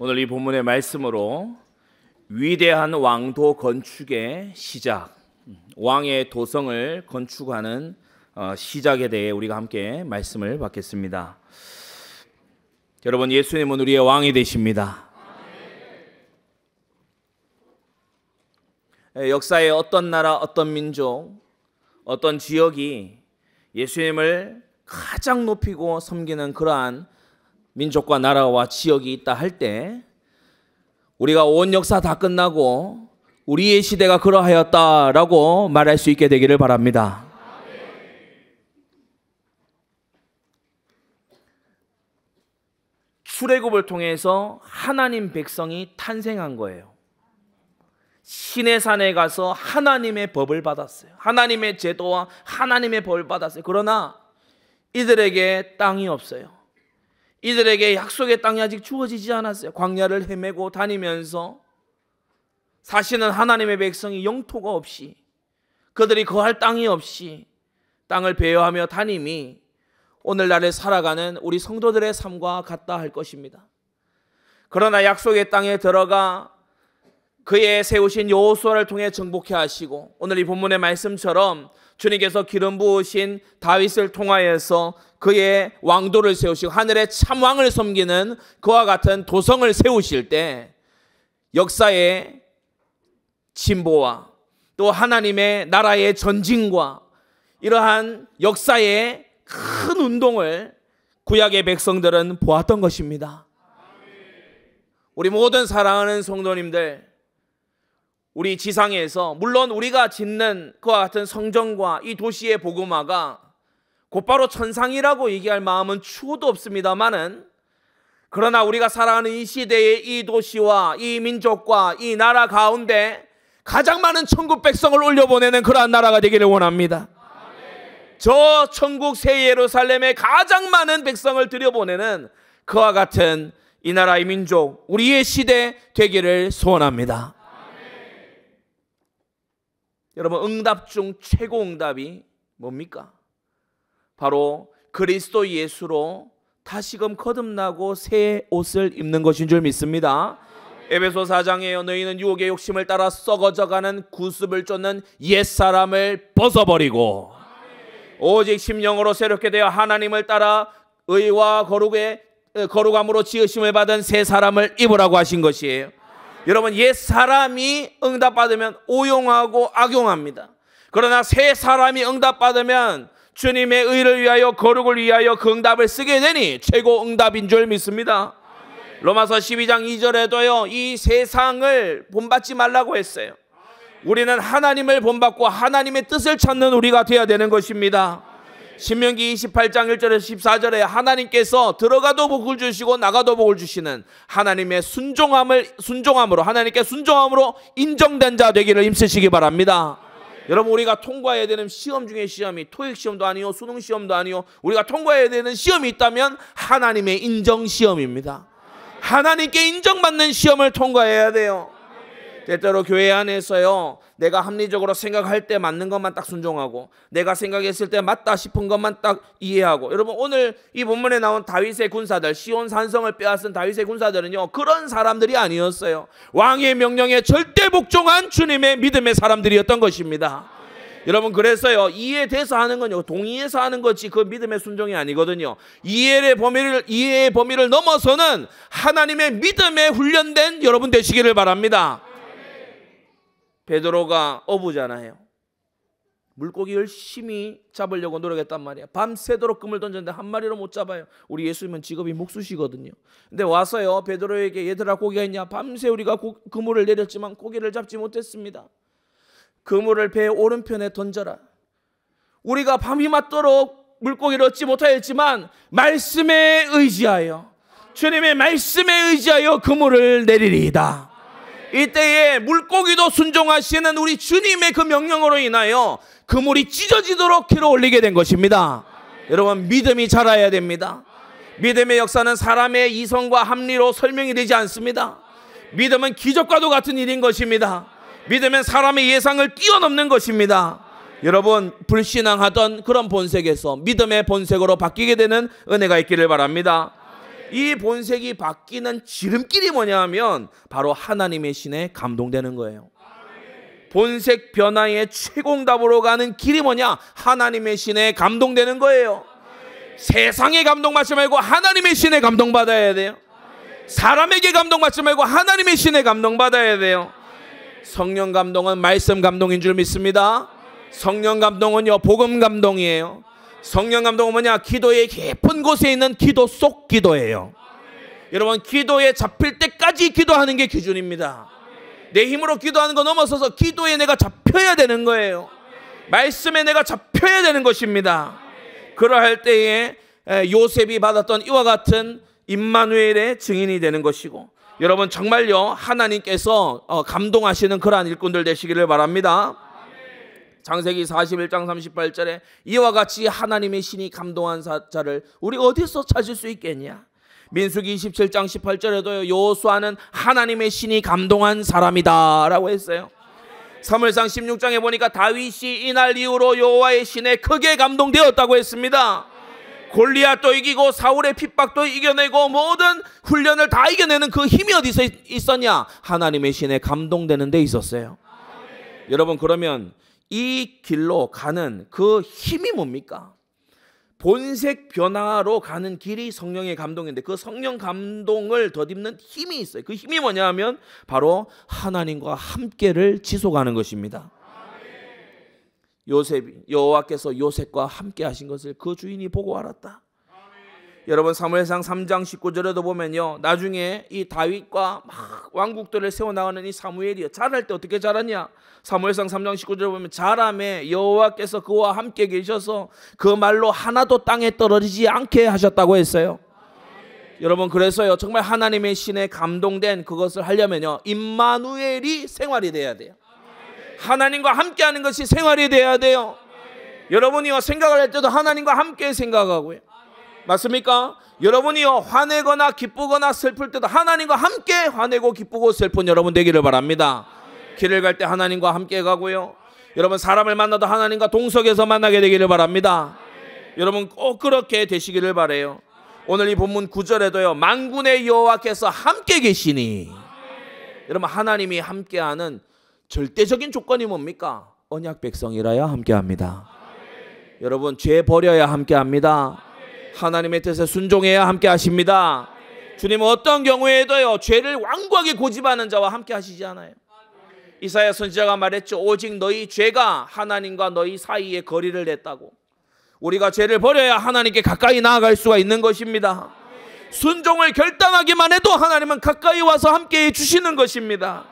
오늘 이 본문의 말씀으로 위대한 왕도 건축의 시작, 왕의 도성을 건축하는 시작에 대해 우리가 함께 말씀을 받겠습니다. 여러분, 예수님은 우리의 왕이 되십니다. 역사의 어떤 나라, 어떤 민족, 어떤 지역이 예수님을 가장 높이고 섬기는 그러한 민족과 나라와 지역이 있다 할 때 우리가 온 역사 다 끝나고 우리의 시대가 그러하였다라고 말할 수 있게 되기를 바랍니다. 출애굽을 통해서 하나님 백성이 탄생한 거예요. 시내산에 가서 하나님의 법을 받았어요. 하나님의 제도와 하나님의 법을 받았어요. 그러나 이들에게 땅이 없어요. 이들에게 약속의 땅이 아직 주어지지 않았어요. 광야를 헤매고 다니면서 사시는 하나님의 백성이 영토가 없이, 그들이 거할 땅이 없이 땅을 배회하며 다님이 오늘날에 살아가는 우리 성도들의 삶과 같다 할 것입니다. 그러나 약속의 땅에 들어가 그의 세우신 여호수아를 통해 정복해 하시고, 오늘 이 본문의 말씀처럼 주님께서 기름 부으신 다윗을 통하여서 그의 왕도를 세우시고 하늘의 참왕을 섬기는 그와 같은 도성을 세우실 때 역사의 진보와 또 하나님의 나라의 전진과 이러한 역사의 큰 운동을 구약의 백성들은 보았던 것입니다. 우리 모든 사랑하는 성도님들, 우리 지상에서 물론 우리가 짓는 그와 같은 성전과 이 도시의 복음화가 곧바로 천상이라고 얘기할 마음은 추호도 없습니다만은, 그러나 우리가 살아가는 이 시대의 이 도시와 이 민족과 이 나라 가운데 가장 많은 천국 백성을 올려보내는 그러한 나라가 되기를 원합니다. 저 천국 새 예루살렘에 가장 많은 백성을 들여보내는 그와 같은 이 나라의 민족, 우리의 시대 되기를 소원합니다. 여러분, 응답 중 최고 응답이 뭡니까? 바로 그리스도 예수로 다시금 거듭나고 새 옷을 입는 것인 줄 믿습니다. 에베소 4장에요, 너희는 유혹의 욕심을 따라 썩어져가는 구습을 쫓는 옛사람을 벗어버리고 오직 심령으로 새롭게 되어 하나님을 따라 의와 거룩함으로 지으심을 받은 새 사람을 입으라고 하신 것이에요. 여러분, 옛사람이 응답받으면 오용하고 악용합니다. 그러나 새 사람이 응답받으면 주님의 의를 위하여 거룩을 위하여 그 응답을 쓰게 되니 최고 응답인 줄 믿습니다. 로마서 12장 2절에도요 이 세상을 본받지 말라고 했어요. 우리는 하나님을 본받고 하나님의 뜻을 찾는 우리가 되어야 되는 것입니다. 신명기 28장 1절에서 14절에 하나님께서 들어가도 복을 주시고 나가도 복을 주시는 하나님의 순종함으로 하나님께 순종함으로 인정된 자 되기를 힘쓰시기 바랍니다. 여러분, 우리가 통과해야 되는 시험 중에 시험이 토익 시험도 아니요 수능 시험도 아니요, 우리가 통과해야 되는 시험이 있다면 하나님의 인정 시험입니다. 하나님께 인정받는 시험을 통과해야 돼요. 때때로 교회 안에서요 내가 합리적으로 생각할 때 맞는 것만 딱 순종하고 내가 생각했을 때 맞다 싶은 것만 딱 이해하고, 여러분 오늘 이 본문에 나온 다윗의 군사들, 시온 산성을 빼앗은 다윗의 군사들은요 그런 사람들이 아니었어요. 왕의 명령에 절대 복종한 주님의 믿음의 사람들이었던 것입니다. 여러분, 그래서요 이해돼서 하는 건요 동의해서 하는 거지 그 믿음의 순종이 아니거든요. 이해의 범위를 넘어서는 하나님의 믿음에 훈련된 여러분 되시기를 바랍니다. 베드로가 어부잖아요. 물고기 열심히 잡으려고 노력했단 말이야. 밤새도록 그물 던졌는데 한 마리로 못 잡아요. 우리 예수님은 직업이 목수시거든요. 근데 와서요 베드로에게, 얘들아 고기가 있냐? 밤새 우리가 그물을 내렸지만 고기를 잡지 못했습니다. 그물을 배 오른편에 던져라. 우리가 밤이 맞도록 물고기를 얻지 못하였지만 말씀에 의지하여, 주님의 말씀에 의지하여 그물을 내리리이다. 이때에 물고기도 순종하시는 우리 주님의 그 명령으로 인하여 그물이 찢어지도록 길어 올리게 된 것입니다. 여러분, 믿음이 자라야 됩니다. 믿음의 역사는 사람의 이성과 합리로 설명이 되지 않습니다. 믿음은 기적과도 같은 일인 것입니다. 믿음은 사람의 예상을 뛰어넘는 것입니다. 여러분, 불신앙하던 그런 본색에서 믿음의 본색으로 바뀌게 되는 은혜가 있기를 바랍니다. 이 본색이 바뀌는 지름길이 뭐냐 하면 바로 하나님의 신에 감동되는 거예요. 본색 변화의 최공답으로 가는 길이 뭐냐? 하나님의 신에 감동되는 거예요. 세상에 감동받지 말고 하나님의 신에 감동받아야 돼요. 사람에게 감동받지 말고 하나님의 신에 감동받아야 돼요. 성령 감동은 말씀 감동인 줄 믿습니다. 성령 감동은요, 복음 감동이에요. 성령 감동은 뭐냐? 기도의 깊은 곳에 있는 기도 속 기도예요. 여러분, 기도에 잡힐 때까지 기도하는 게 기준입니다. 내 힘으로 기도하는 거 넘어서서 기도에 내가 잡혀야 되는 거예요. 말씀에 내가 잡혀야 되는 것입니다. 그러할 때에 요셉이 받았던 이와 같은 임마누엘의 증인이 되는 것이고, 여러분 정말요 하나님께서 감동하시는 그러한 일꾼들 되시기를 바랍니다. 창세기 41장 38절에 이와 같이 하나님의 신이 감동한 자를 우리 어디서 찾을 수 있겠냐? 민수기 27장 18절에도요, 여호수아는 하나님의 신이 감동한 사람이다 라고 했어요. 사무엘상 16장에 보니까 다윗이 이날 이후로 여호와의 신에 크게 감동되었다고 했습니다. 골리앗도 이기고 사울의 핍박도 이겨내고 모든 훈련을 다 이겨내는 그 힘이 어디서 있었냐? 하나님의 신에 감동되는 데 있었어요. 여러분, 그러면 이 길로 가는 그 힘이 뭡니까? 본색 변화로 가는 길이 성령의 감동인데, 그 성령 감동을 덧입는 힘이 있어요. 그 힘이 뭐냐 하면 바로 하나님과 함께를 지속하는 것입니다. 여호와께서 요셉과 함께 하신 것을 그 주인이 보고 알았다. 여러분, 사무엘상 3장 19절에도 보면요, 나중에 이 다윗과 막 왕국들을 세워나가는 이 사무엘이 자랄 때 어떻게 자랐냐? 사무엘상 3장 19절에 보면 자람에 여호와께서 그와 함께 계셔서 그 말로 하나도 땅에 떨어지지 않게 하셨다고 했어요. 여러분, 그래서요 정말 하나님의 신에 감동된 그것을 하려면요 임마누엘이 생활이 돼야 돼요. 하나님과 함께하는 것이 생활이 돼야 돼요. 여러분이요 생각을 할 때도 하나님과 함께 생각하고요, 맞습니까? 여러분이요 화내거나 기쁘거나 슬플 때도 하나님과 함께 화내고 기쁘고 슬픈 여러분 되기를 바랍니다. 길을 갈 때 하나님과 함께 가고요, 여러분 사람을 만나도 하나님과 동석에서 만나게 되기를 바랍니다. 여러분 꼭 그렇게 되시기를 바라요. 오늘 이 본문 9절에도요, 만군의 여호와께서 함께 계시니, 여러분 하나님이 함께하는 절대적인 조건이 뭡니까? 언약 백성이라야 함께합니다. 여러분 죄 버려야 함께합니다. 하나님의 뜻에 순종해야 함께하십니다. 주님은 어떤 경우에도요 죄를 완고하게 고집하는 자와 함께하시지 않아요. 이사야 선지자가 말했죠. 오직 너희 죄가 하나님과 너희 사이에 거리를 냈다고. 우리가 죄를 버려야 하나님께 가까이 나아갈 수가 있는 것입니다. 순종을 결단하기만 해도 하나님은 가까이 와서 함께해 주시는 것입니다.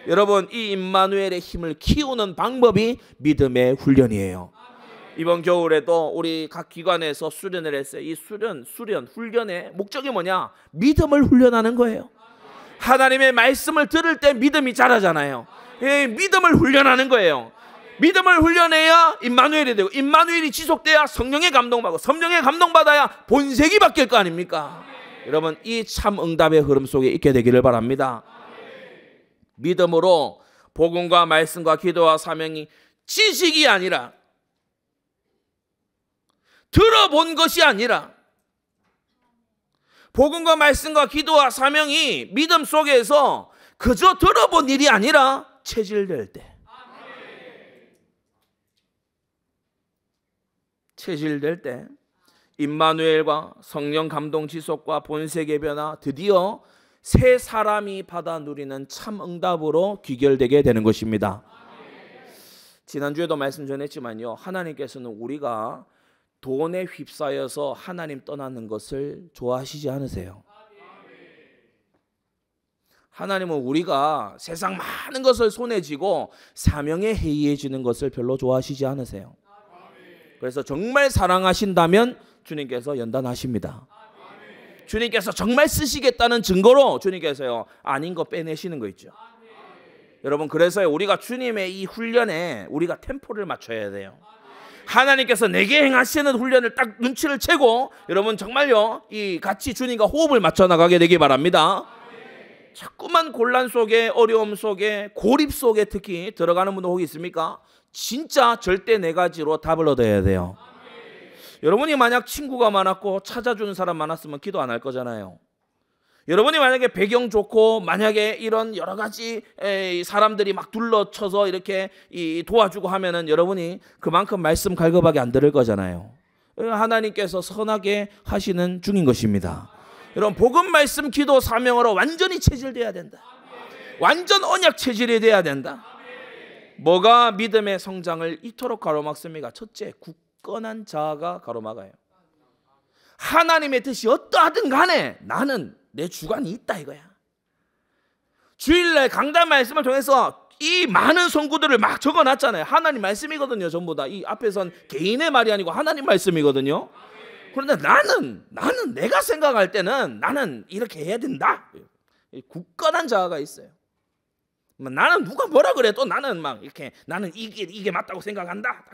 여러분, 이 임마누엘의 힘을 키우는 방법이 믿음의 훈련이에요. 이번 겨울에도 우리 각 기관에서 수련을 했어요. 이 훈련의 목적이 뭐냐? 믿음을 훈련하는 거예요. 하나님의 말씀을 들을 때 믿음이 자라잖아요. 믿음을 훈련하는 거예요. 믿음을 훈련해야 임마누엘이 되고, 임마누엘이 지속돼야 성령의 감동받고, 성령의 감동받아야 본색이 바뀔 거 아닙니까? 여러분 이 참 응답의 흐름 속에 있게 되기를 바랍니다. 믿음으로 복음과 말씀과 기도와 사명이 지식이 아니라, 들어본 것이 아니라, 복음과 말씀과 기도와 사명이 믿음 속에서 그저 들어본 일이 아니라 체질될 때, 임마누엘과 성령 감동 지속과 본색의 변화, 드디어 새 사람이 받아 누리는 참 응답으로 귀결되게 되는 것입니다. 지난주에도 말씀 전했지만요, 하나님께서는 우리가 돈에 휩싸여서 하나님 떠나는 것을 좋아하시지 않으세요. 하나님은 우리가 세상 많은 것을 손에 쥐고 사명에 해이해지는 것을 별로 좋아하시지 않으세요. 그래서 정말 사랑하신다면 주님께서 연단하십니다. 주님께서 정말 쓰시겠다는 증거로 주님께서요 아닌 거 빼내시는 거 있죠. 여러분 그래서요 우리가 주님의 이 훈련에 우리가 템포를 맞춰야 돼요. 하나님께서 내게 행하시는 훈련을 딱 눈치를 채고 여러분 정말요 이 같이 주님과 호흡을 맞춰 나가게 되기 바랍니다. 자꾸만 곤란 속에, 어려움 속에, 고립 속에 특히 들어가는 분도 혹 있습니까? 진짜 절대 네 가지로 답을 얻어야 돼요. 여러분이 만약 친구가 많았고 찾아주는 사람 많았으면 기도 안 할 거잖아요. 여러분이 만약에 배경 좋고 만약에 이런 여러 가지 사람들이 막 둘러쳐서 이렇게 도와주고 하면은 여러분이 그만큼 말씀 갈급하게 안 들을 거잖아요. 하나님께서 선하게 하시는 중인 것입니다. 여러분, 복음 말씀 기도 사명으로 완전히 체질돼야 된다. 완전 언약 체질이 돼야 된다. 뭐가 믿음의 성장을 이토록 가로막습니까? 첫째, 굳건한 자아가 가로막아요. 하나님의 뜻이 어떠하든 간에 나는 내 주관이 있다 이거야. 주일날 강단 말씀을 통해서 이 많은 선구들을 막 적어놨잖아요. 하나님 말씀이거든요. 전부 다. 이 앞에선 개인의 말이 아니고 하나님 말씀이거든요. 그런데 나는 내가 생각할 때는 나는 이렇게 해야 된다. 굳건한 자아가 있어요. 나는 누가 뭐라 그래도 나는 막 이렇게 나는 이게 맞다고 생각한다.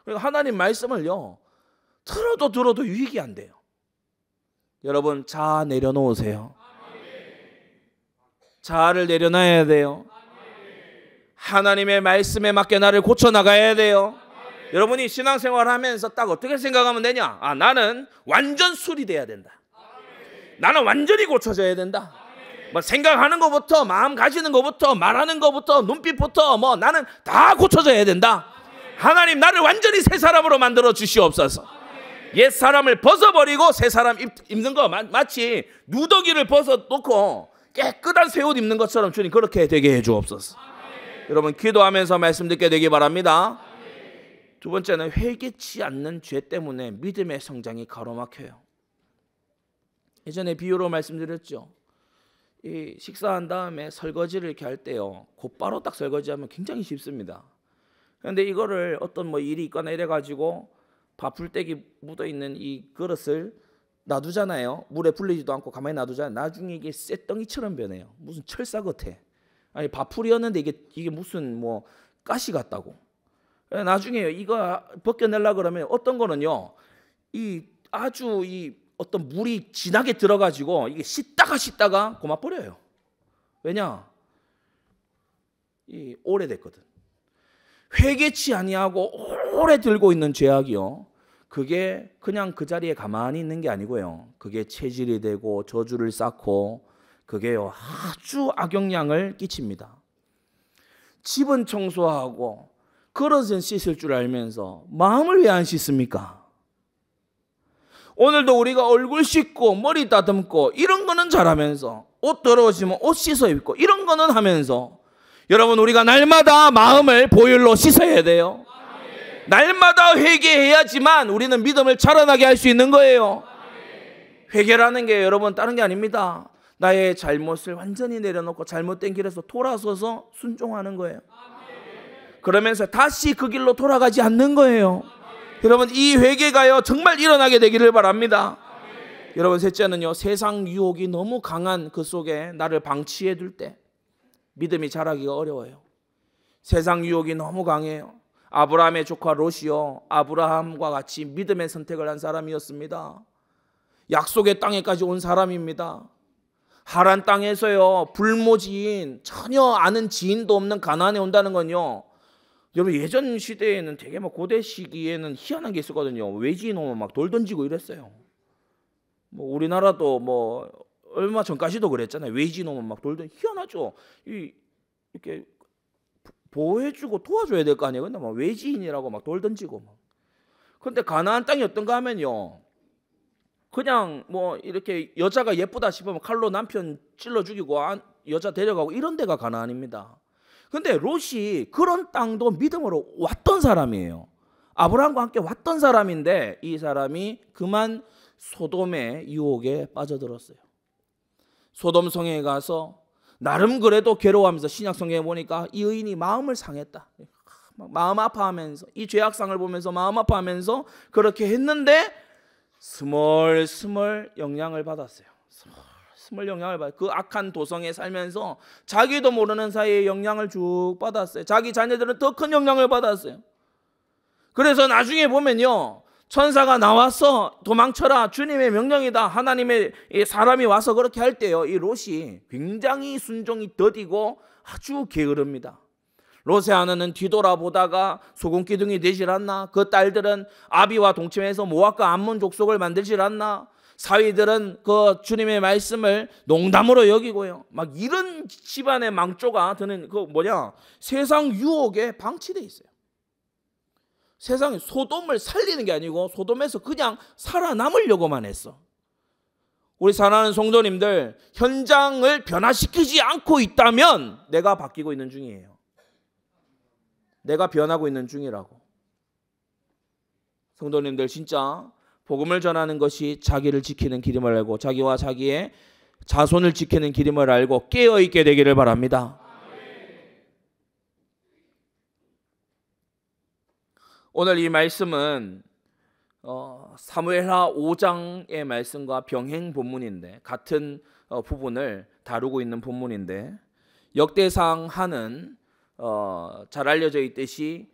그리고 하나님 말씀을요 들어도 유익이 안 돼요. 여러분, 자아 내려놓으세요. 자아를 내려놔야 돼요. 하나님의 말씀에 맞게 나를 고쳐나가야 돼요. 여러분이 신앙생활을 하면서 딱 어떻게 생각하면 되냐? 나는 완전 수리돼야 된다. 나는 완전히 고쳐져야 된다. 뭐 생각하는 것부터 마음 가지는 것부터 말하는 것부터 눈빛부터 뭐 나는 다 고쳐져야 된다. 하나님, 나를 완전히 새 사람으로 만들어 주시옵소서. 옛 사람을 벗어버리고 새 사람 입는 거 마치 누더기를 벗어놓고 깨끗한 새 옷 입는 것처럼 주님 그렇게 되게 해주옵소서. 여러분, 기도하면서 말씀 듣게 되기 바랍니다. 두 번째는 회개치 않는 죄 때문에 믿음의 성장이 가로막혀요. 예전에 비유로 말씀드렸죠. 이 식사한 다음에 설거지를 이렇게 할 때요, 곧바로 딱 설거지하면 굉장히 쉽습니다. 그런데 이거를 어떤 뭐 일이 있거나 이래가지고 밥풀떼기 묻어있는 이 그릇을 놔두잖아요. 물에 불리지도 않고 가만히 놔두잖아요. 나중에 이게 쇳덩이처럼 변해요. 무슨 철사 같아. 아니, 밥풀이었는데 이게 무슨 뭐 가시 같다고. 나중에 이거 벗겨내려고 그러면 어떤 거는요, 이 아주 이 어떤 물이 진하게 들어가지고 이게 씻다가 고마 버려요. 왜냐? 이 오래됐거든. 회개치 아니하고 오래 들고 있는 죄악이요, 그게 그냥 그 자리에 가만히 있는 게 아니고요, 그게 체질이 되고 저주를 쌓고 그게요 아주 악영향을 끼칩니다. 집은 청소하고 그릇은 씻을 줄 알면서 마음을 왜 안 씻습니까? 오늘도 우리가 얼굴 씻고 머리 다듬고 이런 거는 잘하면서 옷 더러워지면 옷 씻어 입고 이런 거는 하면서, 여러분, 우리가 날마다 마음을 보혈로 씻어야 돼요. 날마다 회개해야지만 우리는 믿음을 자라나게 할 수 있는 거예요. 회개라는 게 여러분 다른 게 아닙니다. 나의 잘못을 완전히 내려놓고 잘못된 길에서 돌아서서 순종하는 거예요. 그러면서 다시 그 길로 돌아가지 않는 거예요. 여러분, 이 회개가요 정말 일어나게 되기를 바랍니다. 여러분, 셋째는요, 세상 유혹이 너무 강한 그 속에 나를 방치해 둘 때 믿음이 자라기가 어려워요. 세상 유혹이 너무 강해요. 아브라함의 조카 롯이요, 아브라함과 같이 믿음의 선택을 한 사람이었습니다. 약속의 땅에까지 온 사람입니다. 하란 땅에서요, 불모지인, 전혀 아는 지인도 없는 가나안에 온다는 건요, 여러분, 예전 시대에는 되게 뭐 고대 시기에는 희한한 게 있었거든요. 외지인 오면 막 돌 던지고 이랬어요. 뭐 우리나라도 뭐 얼마 전까지도 그랬잖아요. 외지인 오면 막 돌 던지고, 희한하죠. 이렇게 보호해주고 도와줘야 될 거 아니에요. 근데 막 외지인이라고 막 돌 던지고 막. 근데 가나안 땅이 어떤가 하면요, 그냥 뭐 이렇게 여자가 예쁘다 싶으면 칼로 남편 찔러 죽이고 여자 데려가고 이런 데가 가나안입니다. 근데 롯이 그런 땅도 믿음으로 왔던 사람이에요. 아브라함과 함께 왔던 사람인데 이 사람이 그만 소돔의 유혹에 빠져들었어요. 소돔 성에 가서 나름 그래도 괴로워하면서 신약성경에 보니까 이 의인이 마음을 상했다. 마음 아파하면서 이 죄악상을 보면서 마음 아파하면서 그렇게 했는데 스멀스멀 영향을 받았어요. 스멀 영향을 받. 그 악한 도성에 살면서 자기도 모르는 사이에 영향을 쭉 받았어요. 자기 자녀들은 더 큰 영향을 받았어요. 그래서 나중에 보면요, 천사가 나와서 도망쳐라, 주님의 명령이다, 하나님의 사람이 와서 그렇게 할 때요, 이 롯이 굉장히 순종이 더디고 아주 게으릅니다. 롯의 아내는 뒤돌아보다가 소금기둥이 되질 않나? 그 딸들은 아비와 동침해서 모압과 암몬 족속을 만들질 않나? 사위들은 그 주님의 말씀을 농담으로 여기고요. 막 이런 집안의 망조가 드는 세상 유혹에 방치돼 있어요. 세상에 소돔을 살리는 게 아니고 소돔에서 그냥 살아남으려고만 했어. 우리 사랑하는 성도님들, 현장을 변화시키지 않고 있다면 내가 바뀌고 있는 중이에요. 내가 변하고 있는 중이라고. 성도님들, 진짜 복음을 전하는 것이 자기를 지키는 길임을 알고 자기와 자기의 자손을 지키는 길임을 알고 깨어있게 되기를 바랍니다. 오늘 이 말씀은 사무엘하 5장의 말씀과 병행 본문인데, 같은 부분을 다루고 있는 본문인데, 역대상 하는 잘 알려져 있듯이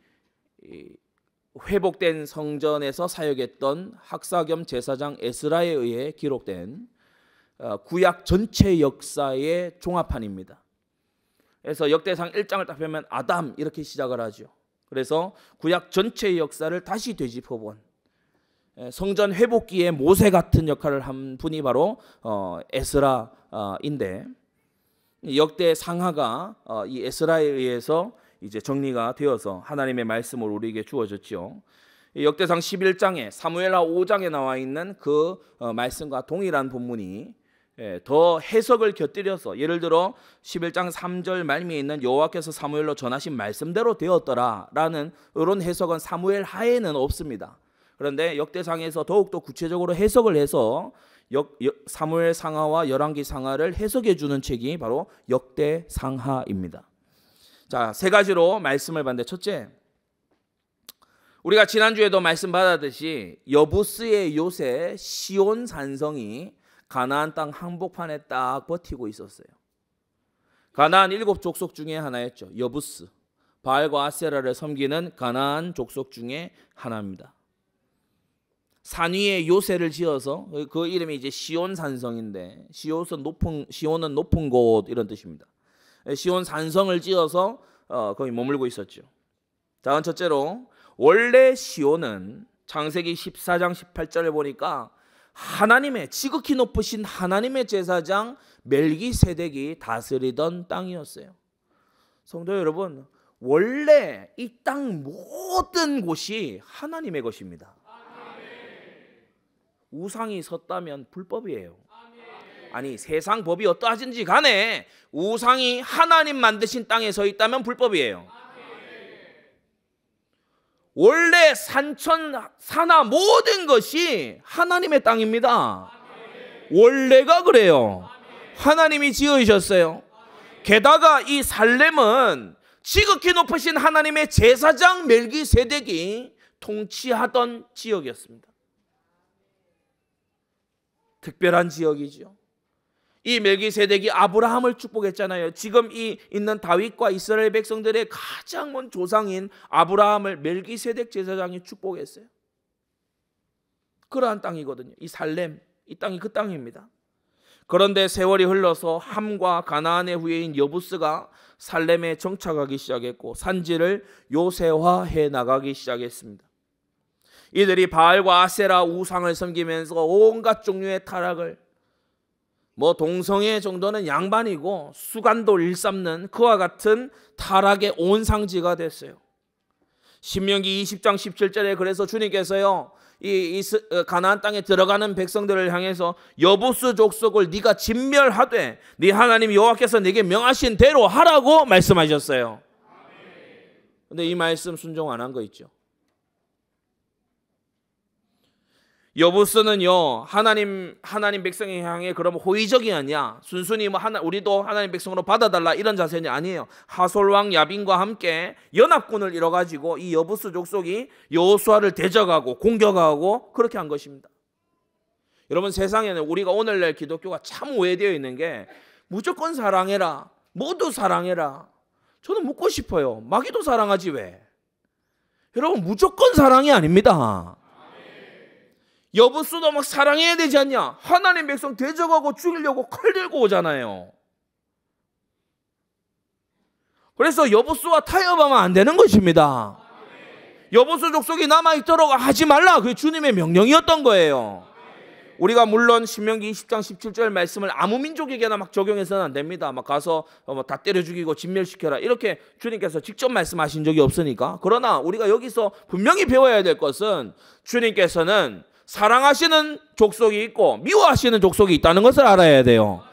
회복된 성전에서 사역했던 학사 겸 제사장 에스라에 의해 기록된 구약 전체 역사의 종합판입니다. 그래서 역대상 1장을 딱 보면 아담 이렇게 시작을 하죠. 그래서 구약 전체의 역사를 다시 되짚어본 성전 회복기에 모세 같은 역할을 한 분이 바로 에스라인데, 역대상하가 이 에스라에 의해서 이제 정리가 되어서 하나님의 말씀을 우리에게 주어졌죠. 역대상 11장에 사무엘하 5장에 나와 있는 그 말씀과 동일한 본문이 더 해석을 곁들여서, 예를 들어 11장 3절 말미에 있는 여호와께서 사무엘로 전하신 말씀대로 되었더라라는 이런 해석은 사무엘 하에는 없습니다. 그런데 역대상에서 더욱더 구체적으로 해석을 해서 사무엘 상하와 열왕기 상하를 해석해 주는 책이 바로 역대상하입니다. 자, 세 가지로 말씀을 봤는데, 첫째, 우리가 지난주에도 말씀 받았듯이 여부스의 요새 시온 산성이 가나안 땅 항복판에 딱 버티고 있었어요. 가나안 7 족속 중에 하나였죠. 여부스, 바알과 아세라를 섬기는 가나안 족속 중에 하나입니다. 산 위에 요새를 지어서, 그 이름이 이제 시온 산성인데, 시온은 높은 곳 이런 뜻입니다. 시온 산성을 지어서 거기 머물고 있었죠. 다음 첫째로, 원래 시온은 창세기 14장 18절에 보니까 하나님의 지극히 높으신 하나님의 제사장 멜기세덱이 다스리던 땅이었어요. 성도 여러분, 원래 이 땅 모든 곳이 하나님의 것입니다. 우상이 섰다면 불법이에요. 아니, 세상 법이 어떠하든지 간에 우상이 하나님 만드신 땅에 서 있다면 불법이에요. 원래 산천사나 모든 것이 하나님의 땅입니다. 원래가 그래요. 하나님이 지으셨어요. 게다가 이 살렘은 지극히 높으신 하나님의 제사장 멜기세덱이 통치하던 지역이었습니다. 특별한 지역이죠. 이 멜기세덱이 아브라함을 축복했잖아요. 지금 이 있는 다윗과 이스라엘 백성들의 가장 먼 조상인 아브라함을 멜기세덱 제사장이 축복했어요. 그러한 땅이거든요. 이 살렘, 이 땅이 그 땅입니다. 그런데 세월이 흘러서 함과 가나안의 후예인 여부스가 살렘에 정착하기 시작했고 산지를 요새화해 나가기 시작했습니다. 이들이 바알과 아세라 우상을 섬기면서 온갖 종류의 타락을, 동성애 정도는 양반이고 수간도 일삼는 그와 같은 타락의 온상지가 됐어요. 신명기 20장 17절에 그래서 주님께서요, 이 가나안 땅에 들어가는 백성들을 향해서 여부스 족속을 네가 진멸하되 네 하나님 여호와께서 네게 명하신 대로 하라고 말씀하셨어요. 근데 이 말씀 순종 안 한 거 있죠. 여부스는요, 하나님 백성에 향해 그러면 호의적이 아니야. 순순히 우리도 하나님 백성으로 받아달라 이런 자세는 아니에요. 하솔왕 야빈과 함께 연합군을 이뤄가지고 이 여부스 족속이 여호수아를 대적하고 공격하고 그렇게 한 것입니다. 여러분, 세상에는 우리가 오늘날 기독교가 참 오해되어 있는 게 무조건 사랑해라, 모두 사랑해라. 저는 묻고 싶어요. 마귀도 사랑하지 왜? 여러분, 무조건 사랑이 아닙니다. 여부스도 막 사랑해야 되지 않냐? 하나님 백성 대적하고 죽이려고 칼 들고 오잖아요. 그래서 여부수와 타협하면 안 되는 것입니다. 여부수 족속이 남아있도록 하지 말라. 그게 주님의 명령이었던 거예요. 우리가 물론 신명기 20장 17절 말씀을 아무 민족에게나 막 적용해서는 안 됩니다. 막 가서 다 때려 죽이고 진멸시켜라 이렇게 주님께서 직접 말씀하신 적이 없으니까. 그러나 우리가 여기서 분명히 배워야 될 것은 주님께서는 사랑하시는 족속이 있고 미워하시는 족속이 있다는 것을 알아야 돼요.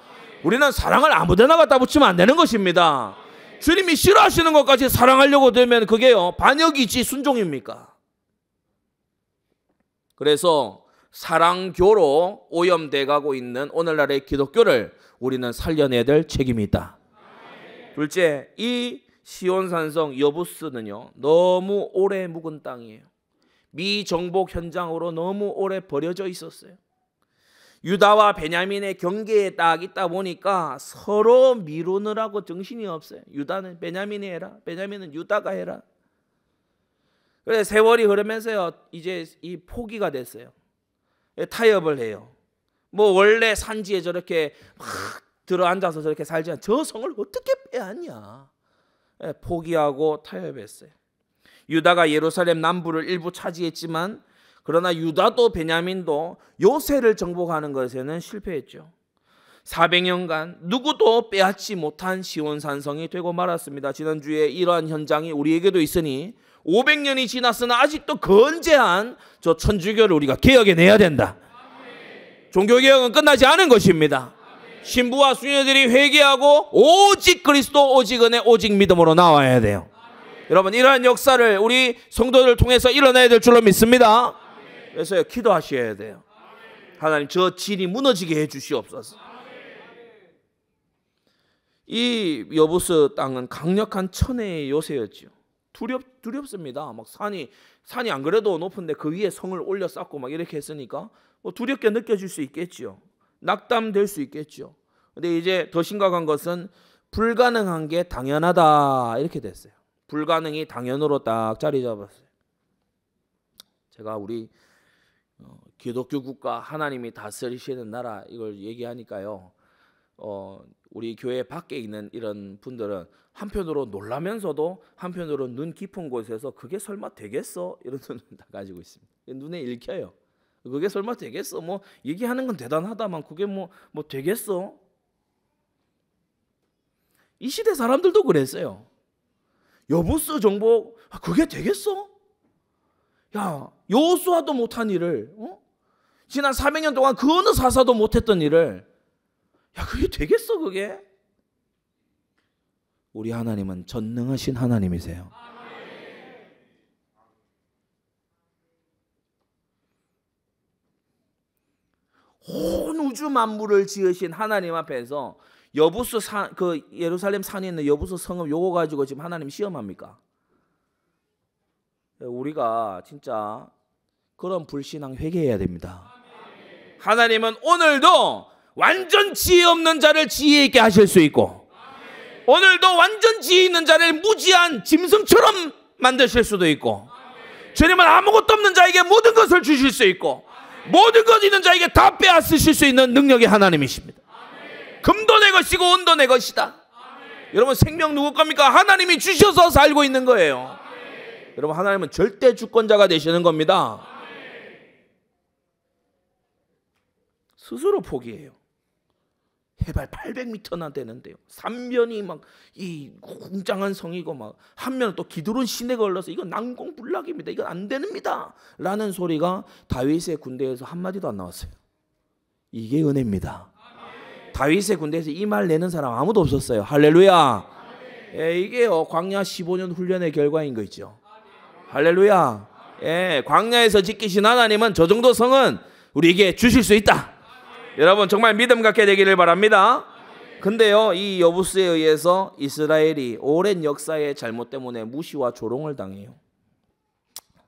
우리는 사랑을 아무데나 갖다 붙이면 안 되는 것입니다. 주님이 싫어하시는 것까지 사랑하려고 되면 그게요, 반역이지 순종입니까? 그래서 사랑교로 오염돼 가고 있는 오늘날의 기독교를 우리는 살려내야 될 책임이 있다. 둘째, 이 시온산성 여부스는요, 너무 오래 묵은 땅이에요. 미정복 현장으로 너무 오래 버려져 있었어요. 유다와 베냐민의 경계에 딱 있다 보니까 서로 미루느라고 정신이 없어요. 유다는 베냐민이 해라, 베냐민은 유다가 해라. 그래서 세월이 흐르면서요, 이제 이 포기가 됐어요. 타협을 해요. 뭐 원래 산지에 저렇게 막 들어앉아서 저렇게 살지 않, 저 성을 어떻게 빼앗냐. 포기하고 타협했어요. 유다가 예루살렘 남부를 일부 차지했지만 그러나 유다도 베냐민도 요새를 정복하는 것에는 실패했죠. 400년간 누구도 빼앗지 못한 시온산성이 되고 말았습니다. 지난주에 이러한 현장이 우리에게도 있으니 500년이 지났으나 아직도 건재한 저 천주교를 우리가 개혁해내야 된다. 종교개혁은 끝나지 않은 것입니다. 신부와 수녀들이 회개하고 오직 그리스도, 오직 은혜, 오직 믿음으로 나와야 돼요. 여러분, 이러한 역사를 우리 성도들 통해서 일어나야 될 줄로 믿습니다. 그래서 기도하셔야 돼요. 하나님, 저 진이 무너지게 해 주시옵소서. 이 여부스 땅은 강력한 천혜의 요새였죠. 두렵습니다. 막 산이 안 그래도 높은데 그 위에 성을 올려 쌓고 막 이렇게 했으니까 뭐 두렵게 느껴질 수 있겠죠. 낙담될 수 있겠죠. 근데 이제 더 심각한 것은 불가능한 게 당연하다 이렇게 됐어요. 불가능이 당연으로 딱 자리 잡았어요. 제가 우리 기독교 국가, 하나님이 다스리시는 나라 이걸 얘기하니까요, 우리 교회 밖에 있는 이런 분들은 한편으로 놀라면서도 한편으로 눈 깊은 곳에서 그게 설마 되겠어? 이런 눈을 다 가지고 있습니다. 눈에 읽혀요. 그게 설마 되겠어? 뭐 얘기하는 건 대단하다만 그게 뭐 되겠어? 이 시대 사람들도 그랬어요. 여부스 정복, 그게 되겠어? 야, 여호수아도 못한 일을, 지난 400년 동안 그 어느 사사도 못했던 일을, 야, 그게 되겠어, 그게? 우리 하나님은 전능하신 하나님이세요. 온 우주 만물을 지으신 하나님 앞에서 여부스 그 예루살렘 산에 있는 여부스 성읍 요거 가지고 지금 하나님 시험합니까? 우리가 진짜 그런 불신앙 회개해야 됩니다. 하나님은 오늘도 완전 지혜 없는 자를 지혜 있게 하실 수 있고, 오늘도 완전 지혜 있는 자를 무지한 짐승처럼 만드실 수도 있고, 주님은 아무것도 없는 자에게 모든 것을 주실 수 있고, 모든 것 있는 자에게 다 빼앗으실 수 있는 능력의 하나님이십니다. 금도 내 것이고 은도 내 것이다. 여러분, 생명 누구 겁니까? 하나님이 주셔서 살고 있는 거예요. 여러분, 하나님은 절대 주권자가 되시는 겁니다. 스스로 포기해요. 해발 800m나 되는데요, 3면이 막 이 웅장한 성이고 막 한 면은 또 기드론 시내가 흘러서 이건 난공불락입니다, 이건 안 됩니다 라는 소리가 다윗의 군대에서 한마디도 안 나왔어요. 이게 은혜입니다. 다윗의 군대에서 이 말 내는 사람 아무도 없었어요. 할렐루야. 예, 이게요 광야 15년 훈련의 결과인 거 있죠. 할렐루야. 예, 광야에서 지키신 하나님은 저 정도 성은 우리에게 주실 수 있다. 여러분, 정말 믿음 갖게 되기를 바랍니다. 근데요, 이 여부스에 의해서 이스라엘이 오랜 역사의 잘못 때문에 무시와 조롱을 당해요.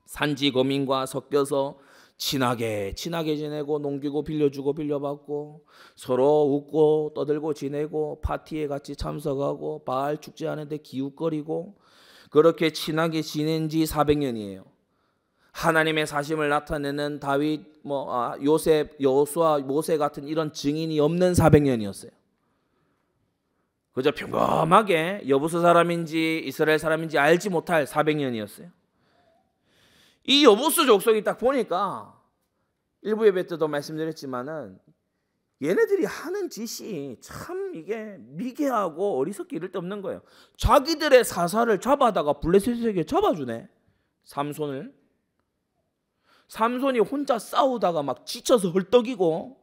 산지 거민과 섞여서 친하게 지내고, 농기고 빌려주고 빌려받고, 서로 웃고 떠들고 지내고, 파티에 같이 참석하고, 바알 축제하는데 기웃거리고, 그렇게 친하게 지낸 지 400년이에요. 하나님의 사심을 나타내는 다윗, 요셉, 여호수아, 모세 같은 이런 증인이 없는 400년이었어요. 그저 평범하게 여부수 사람인지 이스라엘 사람인지 알지 못할 400년이었어요. 이 여부수 족속이 딱 보니까 일부 예배 때도 말씀드렸지만은 얘네들이 하는 짓이 참 이게 미개하고 어리석기 이를 데 없는 거예요. 자기들의 사사를 잡아다가 블레셋에게 잡아주네. 삼손이 혼자 싸우다가 막 지쳐서 헐떡이고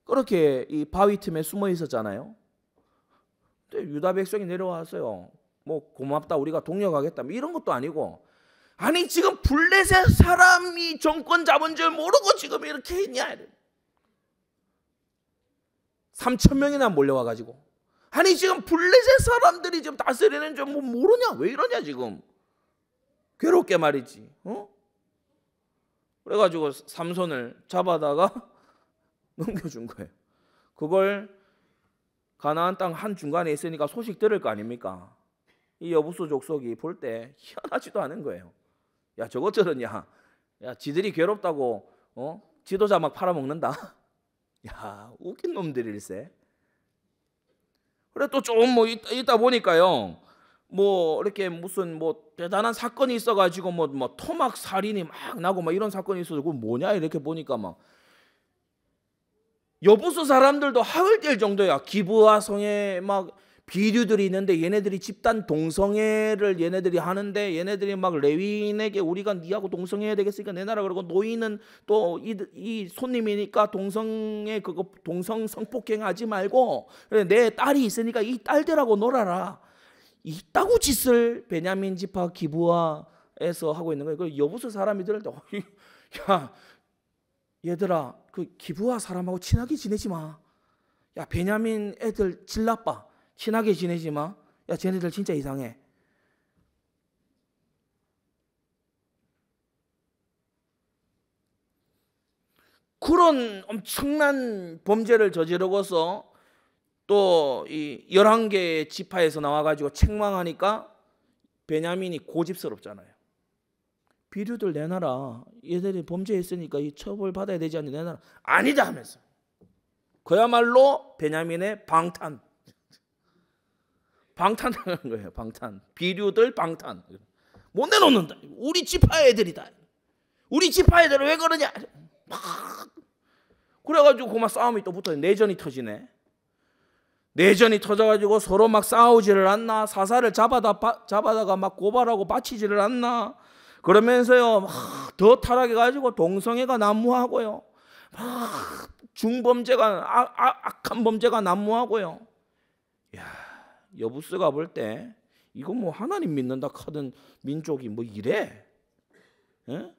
그렇게 이 바위 틈에 숨어 있었잖아요. 근데 유다 백성이 내려왔어요. 뭐 고맙다, 우리가 동력하겠다, 이런 것도 아니고, 아니 지금 블레셋 사람이 정권 잡은 줄 모르고 지금 이렇게 했냐. 3,000명이나 몰려와가지고, 아니 지금 블레셋 사람들이 지금 다스리는 줄 뭐 모르냐, 왜 이러냐 지금. 괴롭게 말이지. 그래가지고 삼손을 잡아다가 넘겨준 거예요. 그걸 가나안 땅 한 중간에 있으니까 소식 들을 거 아닙니까? 이 여부수 족속이 볼 때 희한하지도 않은 거예요. 야, 저것 저러냐, 야 지들이 괴롭다고 지도자 막 팔아먹는다. 야, 웃긴 놈들일세. 그래 또 좀 뭐 있다 보니까요, 뭐 이렇게 무슨 뭐 대단한 사건이 있어가지고 뭐 토막 살인이 막 나고 막 이런 사건이 있어서 그 뭐냐 이렇게 보니까 막 여부수 사람들도 학을 뗄 정도야. 기브아 성에 막 비류들이 있는데 얘네들이 집단 동성애를 얘네들이 하는데, 얘네들이 막 레위인에게 우리가 니하고 동성애해야 되겠으니까 내놔라 그러고, 노인은 또 이 손님이니까 동성애 그거 동성 성폭행하지 말고, 그래 내 딸이 있으니까 이 딸들하고 놀아라. 이따구 짓을 베냐민 지파 기브아에서 하고 있는 거예요. 그 여부수 사람이 들을 때 야 얘들아, 그 기브아 사람하고 친하게 지내지 마. 야 베냐민 애들 질 나빠. 친하게 지내지 마. 야 쟤네들 진짜 이상해. 그런 엄청난 범죄를 저지르고서 또 이 11개의 지파에서 나와가지고 책망하니까 베냐민이 고집스럽잖아요. 비류들 내놔라. 얘들이 범죄했으니까 이 처벌 받아야 되지 않니, 내놔라. 아니다 하면서 그야말로 베냐민의 방탄당한 거예요. 방탄. 비류들 방탄. 못 내놓는다. 우리 지파 애들이다. 우리 지파 애들은 왜 그러냐. 막 그래가지고 그만 싸움이 또 붙어요. 내전이 터지네. 내전이 터져가지고 서로 막 싸우지를 않나, 사사를 잡아다가 막 고발하고 바치지를 않나. 그러면서요 막 더 타락해가지고 동성애가 난무하고요, 막 중범죄가 악한 범죄가 난무하고요. 야, 여부스가 볼 때 이거 뭐 하나님 믿는다 하던 민족이 뭐 이래? 에?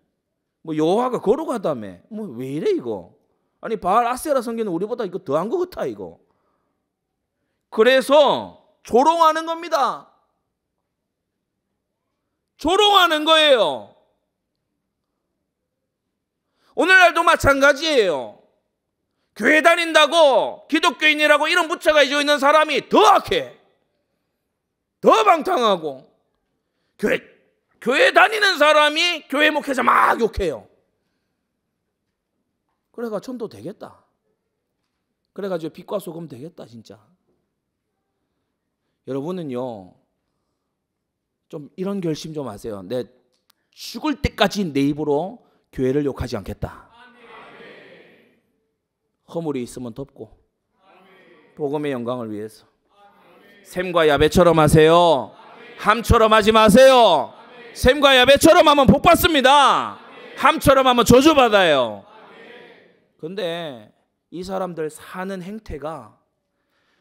뭐 여호와가 거룩하다며 뭐 왜 이래 이거? 아니 바알 아세라 성경은 우리보다 이거 더한 것 같아 이거. 그래서 조롱하는 겁니다. 조롱하는 거예요. 오늘날도 마찬가지예요. 교회 다닌다고 기독교인이라고 이름 붙여가지고 있는 사람이 더 악해, 더 방탕하고, 교회 다니는 사람이 교회 목회자 막 욕해요. 그래가 전도 되겠다. 그래가지고 빛과 소금 되겠다 진짜. 여러분은요 좀 이런 결심 좀 하세요. 내 죽을 때까지 내 입으로 교회를 욕하지 않겠다. 허물이 있으면 덮고 복음의 영광을 위해서 샘과 야베처럼 하세요. 함처럼 하지 마세요. 샘과 야베처럼 하면 복 받습니다. 함처럼 하면 저주받아요. 근데 이 사람들 사는 행태가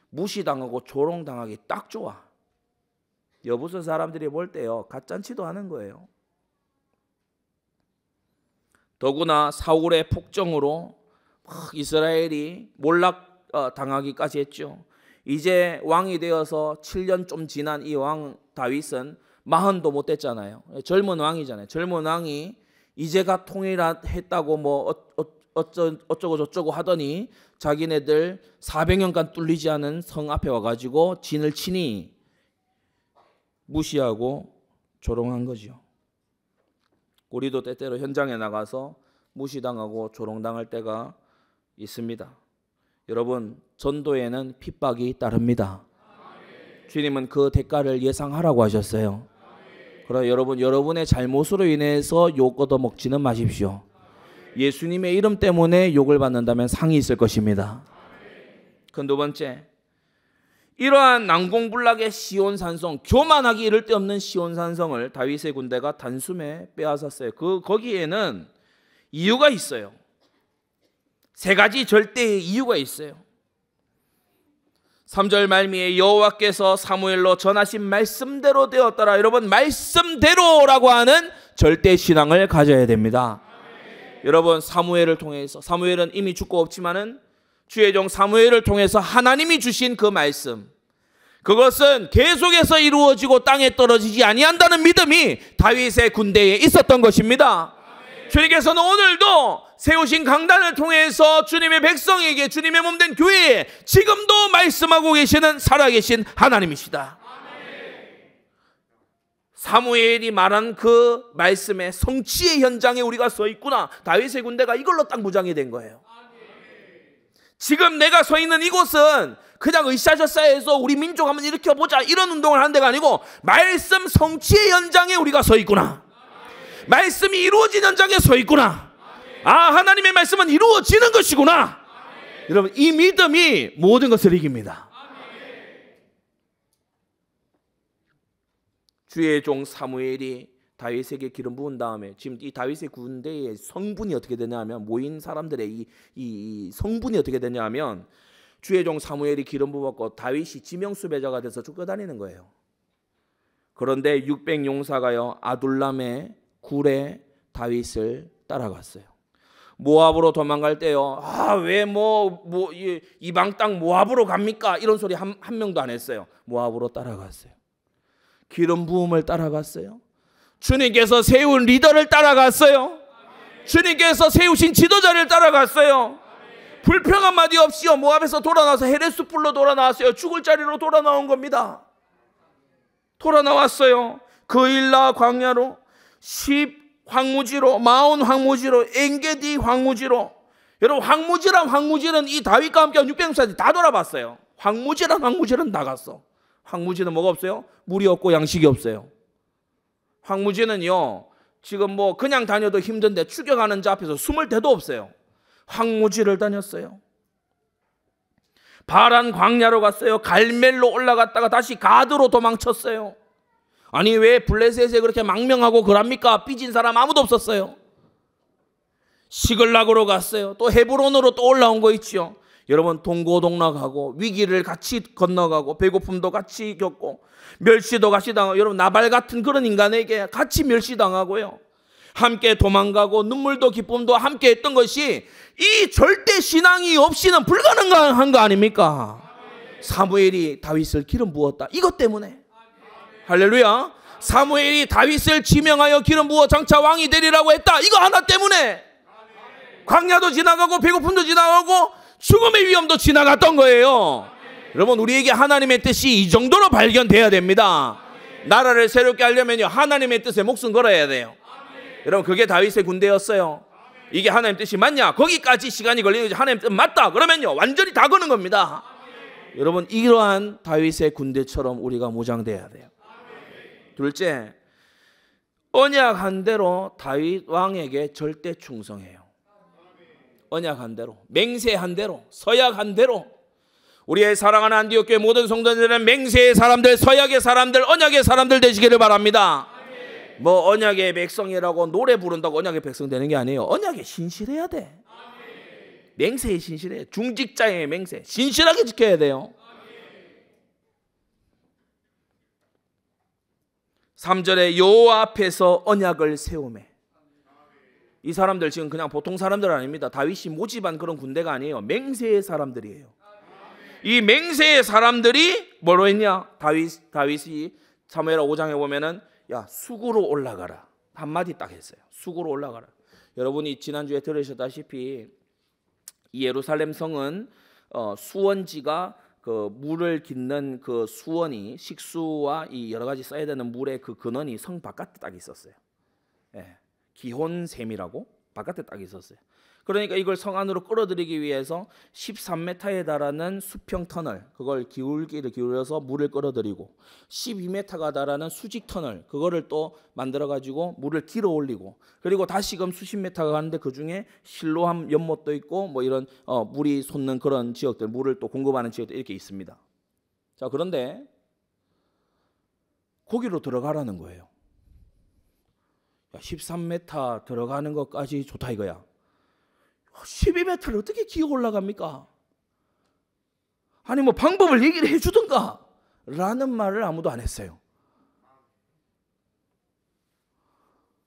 무시당하고 조롱당하기 딱 좋아. 여부수 사람들이 볼 때요 가짠치도 하는 거예요. 더구나 사울의 폭정으로 이스라엘이 몰락 당하기까지 했죠. 이제 왕이 되어서 7년 좀 지난 이 왕 다윗은 40도 못 됐잖아요. 젊은 왕이잖아요. 젊은 왕이 이제가 통일했다고 뭐 어쩌고 저쩌고 하더니 자기네들 400년간 뚫리지 않은 성 앞에 와가지고 진을 치니 무시하고 조롱한 거죠. 우리도 때때로 현장에 나가서 무시당하고 조롱당할 때가 있습니다. 여러분, 전도에는 핍박이 따릅니다. 주님은 그 대가를 예상하라고 하셨어요. 그러나 여러분, 여러분의 잘못으로 인해서 욕 얻어먹지는 마십시오. 예수님의 이름 때문에 욕을 받는다면 상이 있을 것입니다. 그 두 번째, 이러한 난공불락의 시온산성, 교만하기 이를 데 없는 시온산성을 다윗의 군대가 단숨에 빼앗았어요. 거기에는 이유가 있어요. 세 가지 절대의 이유가 있어요. 3절 말미에 여호와께서 사무엘로 전하신 말씀대로 되었더라. 여러분, 말씀대로라고 하는 절대 신앙을 가져야 됩니다. 여러분, 사무엘을 통해서, 사무엘은 이미 죽고 없지만은 주의 종 사무엘을 통해서 하나님이 주신 그 말씀, 그것은 계속해서 이루어지고 땅에 떨어지지 아니한다는 믿음이 다윗의 군대에 있었던 것입니다. 주님께서는 오늘도 세우신 강단을 통해서 주님의 백성에게, 주님의 몸된 교회에 지금도 말씀하고 계시는 살아계신 하나님이시다. 사무엘이 말한 그 말씀의 성취의 현장에 우리가 서 있구나. 다윗의 군대가 이걸로 딱 무장이 된 거예요. 지금 내가 서 있는 이곳은 그냥 으쌰저쌰 해서 우리 민족 한번 일으켜보자 이런 운동을 하는 데가 아니고 말씀 성취의 현장에 우리가 서 있구나. 말씀이 이루어진 현장에 서 있구나. 아, 하나님의 말씀은 이루어지는 것이구나. 여러분, 이 믿음이 모든 것을 이깁니다. 주의 종 사무엘이 다윗에게 기름 부은 다음에 지금 이 다윗의 군대의 성분이 어떻게 되냐면, 모인 사람들의 이 성분이 어떻게 되냐면, 주의 종 사무엘이 기름 부었고 다윗이 지명수배자가 돼서 쫓겨다니는 거예요. 그런데 600용사가요 아둘람의 굴에 다윗을 따라갔어요. 모압으로 도망갈 때요, 왜 이방 땅 모압으로 갑니까? 이런 소리 한 명도 안 했어요. 모압으로 따라갔어요. 기름 부음을 따라갔어요. 주님께서 세운 리더를 따라갔어요. 주님께서 세우신 지도자를 따라갔어요. 불평 한마디 없이요 모압에서 돌아나서 헤레스풀로 돌아나왔어요. 죽을 자리로 돌아나온 겁니다. 돌아나왔어요. 그일라 광야로, 10 황무지로, 마온 황무지로, 엔게디 황무지로. 여러분, 황무지는 이 다윗과 함께한 600사람들이 다 돌아봤어요. 황무지는 나갔어. 황무지는 뭐가 없어요? 물이 없고 양식이 없어요. 황무지는요 지금 그냥 다녀도 힘든데 추격하는 자 앞에서 숨을 데도 없어요. 황무지를 다녔어요. 바란 광야로 갔어요. 갈멜로 올라갔다가 다시 가드로 도망쳤어요. 아니, 왜 블레셋에 그렇게 망명하고 그럽니까? 삐진 사람 아무도 없었어요. 시글락으로 갔어요. 또 헤브론으로 또 올라온 거 있죠. 여러분, 동고동락하고 위기를 같이 건너가고 배고픔도 같이 겪고 멸시도 같이 당하고, 여러분 나발 같은 그런 인간에게 같이 멸시당하고요, 함께 도망가고 눈물도 기쁨도 함께 했던 것이 이 절대 신앙이 없이는 불가능한 거 아닙니까? 사무엘이 다윗을 기름 부었다. 이것 때문에. 할렐루야. 사무엘이 다윗을 지명하여 기름 부어 장차 왕이 되리라고 했다. 이거 하나 때문에 광야도 지나가고 배고픔도 지나가고 죽음의 위험도 지나갔던 거예요. 여러분, 우리에게 하나님의 뜻이 이 정도로 발견돼야 됩니다. 나라를 새롭게 하려면요 하나님의 뜻에 목숨 걸어야 돼요. 여러분, 그게 다윗의 군대였어요. 이게 하나님 뜻이 맞냐? 거기까지 시간이 걸리는 거지. 하나님 뜻 맞다 그러면요 완전히 다 거는 겁니다. 여러분, 이러한 다윗의 군대처럼 우리가 무장돼야 돼요. 둘째, 언약한 대로 다윗 왕에게 절대 충성해요. 언약한 대로, 맹세한 대로, 서약한 대로. 우리의 사랑하는 안디옥교회 모든 성도들은 맹세의 사람들, 서약의 사람들, 언약의 사람들 되시기를 바랍니다. 언약의 백성이라고 노래 부른다고 언약의 백성 되는 게 아니에요. 언약에 신실해야 돼. 맹세에 신실해. 중직자의 맹세 신실하게 지켜야 돼요. 3절에 여호와 앞에서 언약을 세우매. 이 사람들 지금 그냥 보통 사람들 아닙니다. 다윗이 모집한 그런 군대가 아니에요. 맹세의 사람들이에요. 이 맹세의 사람들이 뭐로 했냐? 다윗이 사무엘하 5장에 보면은 수구로 올라가라 한마디 딱 했어요. 수구로 올라가라. 여러분이 지난주에 들으셨다시피 이 예루살렘 성은 수원지가 그 물을 깃는 그 수원이, 식수와 이 여러 가지 써야 되는 물의 그 근원이 성 바깥에 딱 있었어요. 기혼샘이라고 바깥에 딱 있었어요. 그러니까 이걸 성 안으로 끌어들이기 위해서 13m에 달하는 수평 터널, 그걸 기울기를 기울여서 물을 끌어들이고 12m가 달하는 수직 터널, 그거를 또 만들어 가지고 물을 길어 올리고, 그리고 다시금 수십 m가 가는데 그중에 실로암 연못도 있고 뭐 이런 물이 솟는 그런 지역들, 물을 또 공급하는 지역들 이렇게 있습니다. 자, 그런데 거기로 들어가라는 거예요. 13m 들어가는 것까지 좋다 이거야. 12m를 어떻게 기어 올라갑니까? 아니 뭐 방법을 얘기를 해주든가 라는 말을 아무도 안 했어요.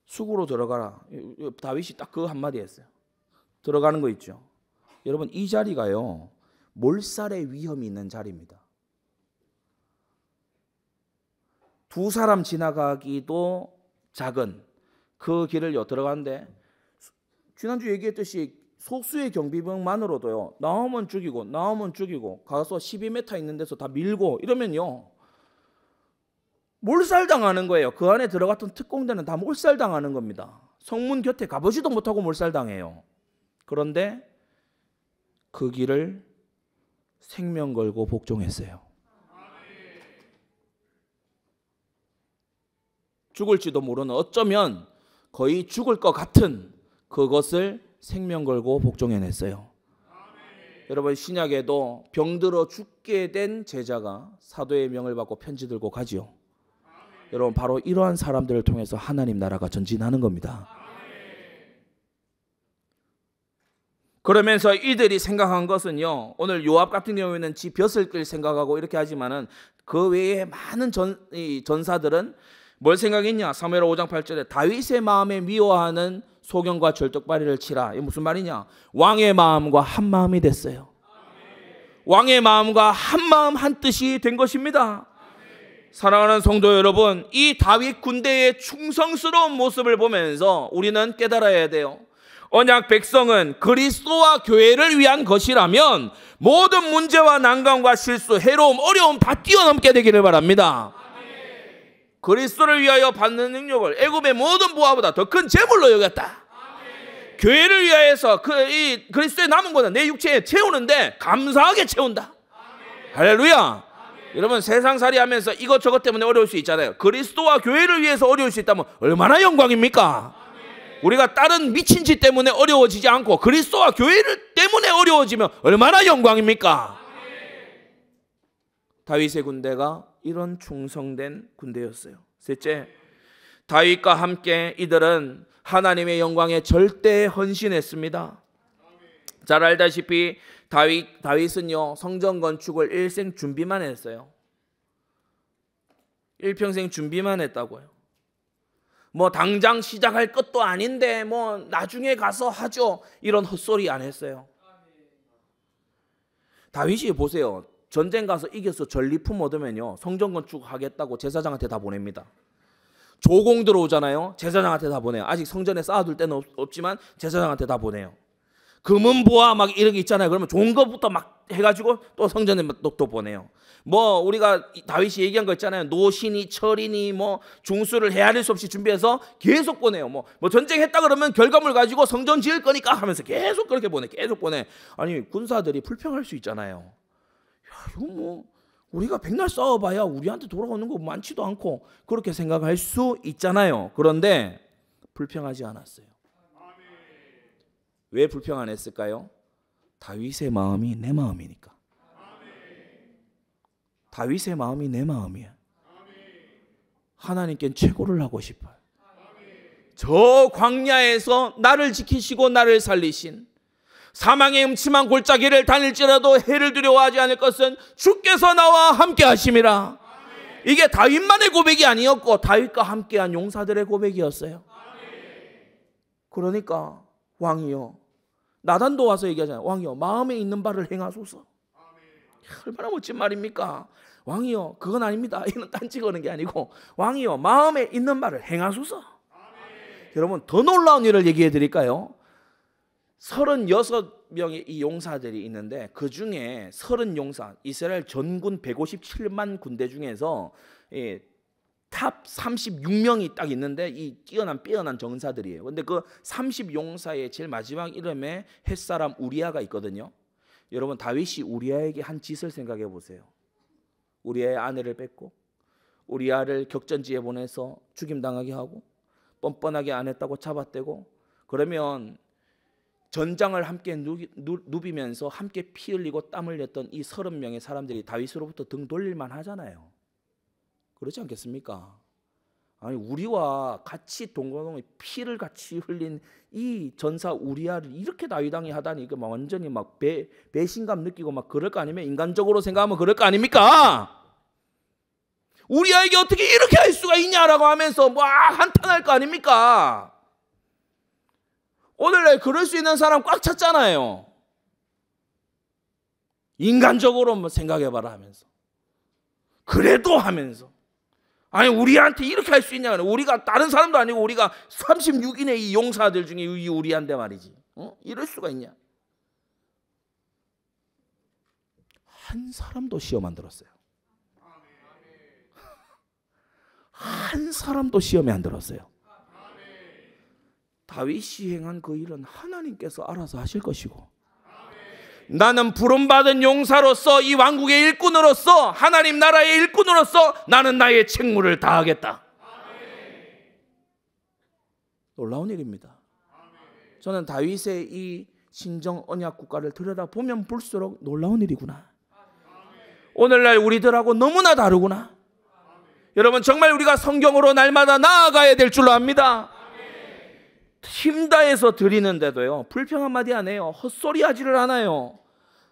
수구로 들어가라. 다윗이 딱 그 한마디 했어요. 들어가는 거 있죠. 여러분, 이 자리가요, 몰살의 위험이 있는 자리입니다. 두 사람 지나가기도 작은 그 길을 들어가는데, 지난주 얘기했듯이 소수의 경비병만으로도요, 나오면 죽이고 나오면 죽이고 가서 12m 있는 데서 다 밀고 이러면요 몰살당하는 거예요. 그 안에 들어갔던 특공대는 다 몰살당하는 겁니다. 성문 곁에 가보지도 못하고 몰살당해요. 그런데 그 길을 생명 걸고 복종했어요. 죽을지도 모르는, 어쩌면 거의 죽을 것 같은 그것을 생명 걸고 복종해냈어요. 여러분, 신약에도 병들어 죽게 된 제자가 사도의 명을 받고 편지 들고 가지요. 여러분, 바로 이러한 사람들을 통해서 하나님 나라가 전진하는 겁니다. 그러면서 이들이 생각한 것은요, 오늘 요압 같은 경우에는 지 벼슬 길 생각하고 이렇게 하지만은 그 외에 많은 전사들은 뭘 생각했냐? 사무엘하 5장 8절에 다윗의 마음에 미워하는 소경과 절뚝발이를 치라. 이게 무슨 말이냐? 왕의 마음과 한 마음이 됐어요. 왕의 마음과 한 마음 한 뜻이 된 것입니다. 사랑하는 성도 여러분, 이 다윗 군대의 충성스러운 모습을 보면서 우리는 깨달아야 돼요. 언약 백성은 그리스도와 교회를 위한 것이라면 모든 문제와 난관과 실수, 해로움, 어려움 다 뛰어넘게 되기를 바랍니다. 그리스도를 위하여 받는 능력을 애굽의 모든 부하보다 더 큰 재물로 여겼다. 교회를 위하여서 그리스도의 남은 것은 내 육체에 채우는데 감사하게 채운다. 할렐루야. 여러분, 세상살이 하면서 이것저것 때문에 어려울 수 있잖아요. 그리스도와 교회를 위해서 어려울 수 있다면 얼마나 영광입니까? 우리가 다른 미친 짓 때문에 어려워지지 않고 그리스도와 교회를 때문에 어려워지면 얼마나 영광입니까? 다윗의 군대가 이런 충성된 군대였어요. 셋째, 다윗과 함께 이들은 하나님의 영광에 절대 헌신했습니다. 잘 알다시피 다윗은요, 성전 건축을 일생 준비만 했어요. 일평생 준비만 했다고요. 뭐 당장 시작할 것도 아닌데 뭐 나중에 가서 하죠, 이런 헛소리 안 했어요. 다윗이 보세요. 전쟁 가서 이겨서 전리품 얻으면요, 성전 건축하겠다고 제사장한테 다 보냅니다. 조공 들어오잖아요, 제사장한테 다 보내요. 아직 성전에 쌓아둘 때는 없지만 제사장한테 다 보내요. 금은 보아 막 이런 게 있잖아요. 그러면 좋은 것부터 막 해가지고 또 성전에 또 보내요. 뭐 우리가 다윗이 얘기한 거 있잖아요. 노신이 철이니 뭐 중수를 헤아릴 수 없이 준비해서 계속 보내요. 뭐 전쟁했다 그러면 결과물 가지고 성전 지을 거니까 하면서 계속 그렇게 보내, 계속 보내. 아니, 군사들이 불평할 수 있잖아요. 야, 이거 뭐 우리가 백날 싸워봐야 우리한테 돌아오는 거 많지도 않고 그렇게 생각할 수 있잖아요. 그런데 불평하지 않았어요. 왜 불평 안 했을까요? 다윗의 마음이 내 마음이니까. 다윗의 마음이 내 마음이야. 하나님께 최고를 하고 싶어요. 저 광야에서 나를 지키시고 나를 살리신, 사망의 음침한 골짜기를 다닐지라도 해를 두려워하지 않을 것은 주께서 나와 함께 하심이라. 이게 다윗만의 고백이 아니었고 다윗과 함께한 용사들의 고백이었어요. 그러니까 왕이요, 나단도 와서 얘기하잖아요. 왕이요, 마음에 있는 바를 행하소서. 얼마나 멋진 말입니까? 왕이요, 그건 아닙니다. 이건 딴지 거는 게 아니고 왕이요, 마음에 있는 바를 행하소서. 여러분, 더 놀라운 일을 얘기해 드릴까요? 36명의 이 용사들이 있는데 그 중에 30용사, 이스라엘 전군 157만 군대 중에서 탑 36명이 딱 있는데 이 빼어난 전사들이에요. 근데 그 30용사의 제일 마지막 이름에 햇사람 우리아가 있거든요. 여러분, 다윗이 우리아에게 한 짓을 생각해 보세요. 우리아의 아내를 뺏고 우리아를 격전지에 보내서 죽임당하게 하고 뻔뻔하게 안 했다고 잡아떼고, 그러면 전장을 함께 누비면서 함께 피 흘리고 땀 흘렸던 이 30명의 사람들이 다윗으로부터 등 돌릴만 하잖아요. 그렇지 않겠습니까? 아니, 우리와 같이 동고동에 피를 같이 흘린 이 전사 우리아를 이렇게 다윗왕이 하다니, 이게 막 완전히 막 배신감 느끼고 막 그럴 거 아니면, 인간적으로 생각하면 그럴 거 아닙니까? 우리아에게 어떻게 이렇게 할 수가 있냐라고 하면서 뭐 한탄할 거 아닙니까? 오늘날 그럴 수 있는 사람 꽉 찼잖아요. 인간적으로 뭐 생각해봐라 하면서, 그래도 하면서, 아니 우리한테 이렇게 할 수 있냐? 우리가 다른 사람도 아니고 우리가 36인의 이 용사들 중에 이 우리한테 말이지, 이럴 수가 있냐? 한 사람도 시험 안 들었어요. 한 사람도 시험에 안 들었어요. 다윗이 행한 그 일은 하나님께서 알아서 하실 것이고, 나는 부름받은 용사로서, 이 왕국의 일꾼으로서, 하나님 나라의 일꾼으로서 나는 나의 책무를 다하겠다. 놀라운 일입니다. 저는 다윗의 이 신정 언약 국가를 들여다보면 볼수록 놀라운 일이구나. 오늘날 우리들하고 너무나 다르구나. 여러분, 정말 우리가 성경으로 날마다 나아가야 될 줄로 압니다. 힘다해서 드리는데도요, 불평 한마디 안 해요. 헛소리 하지를 않아요.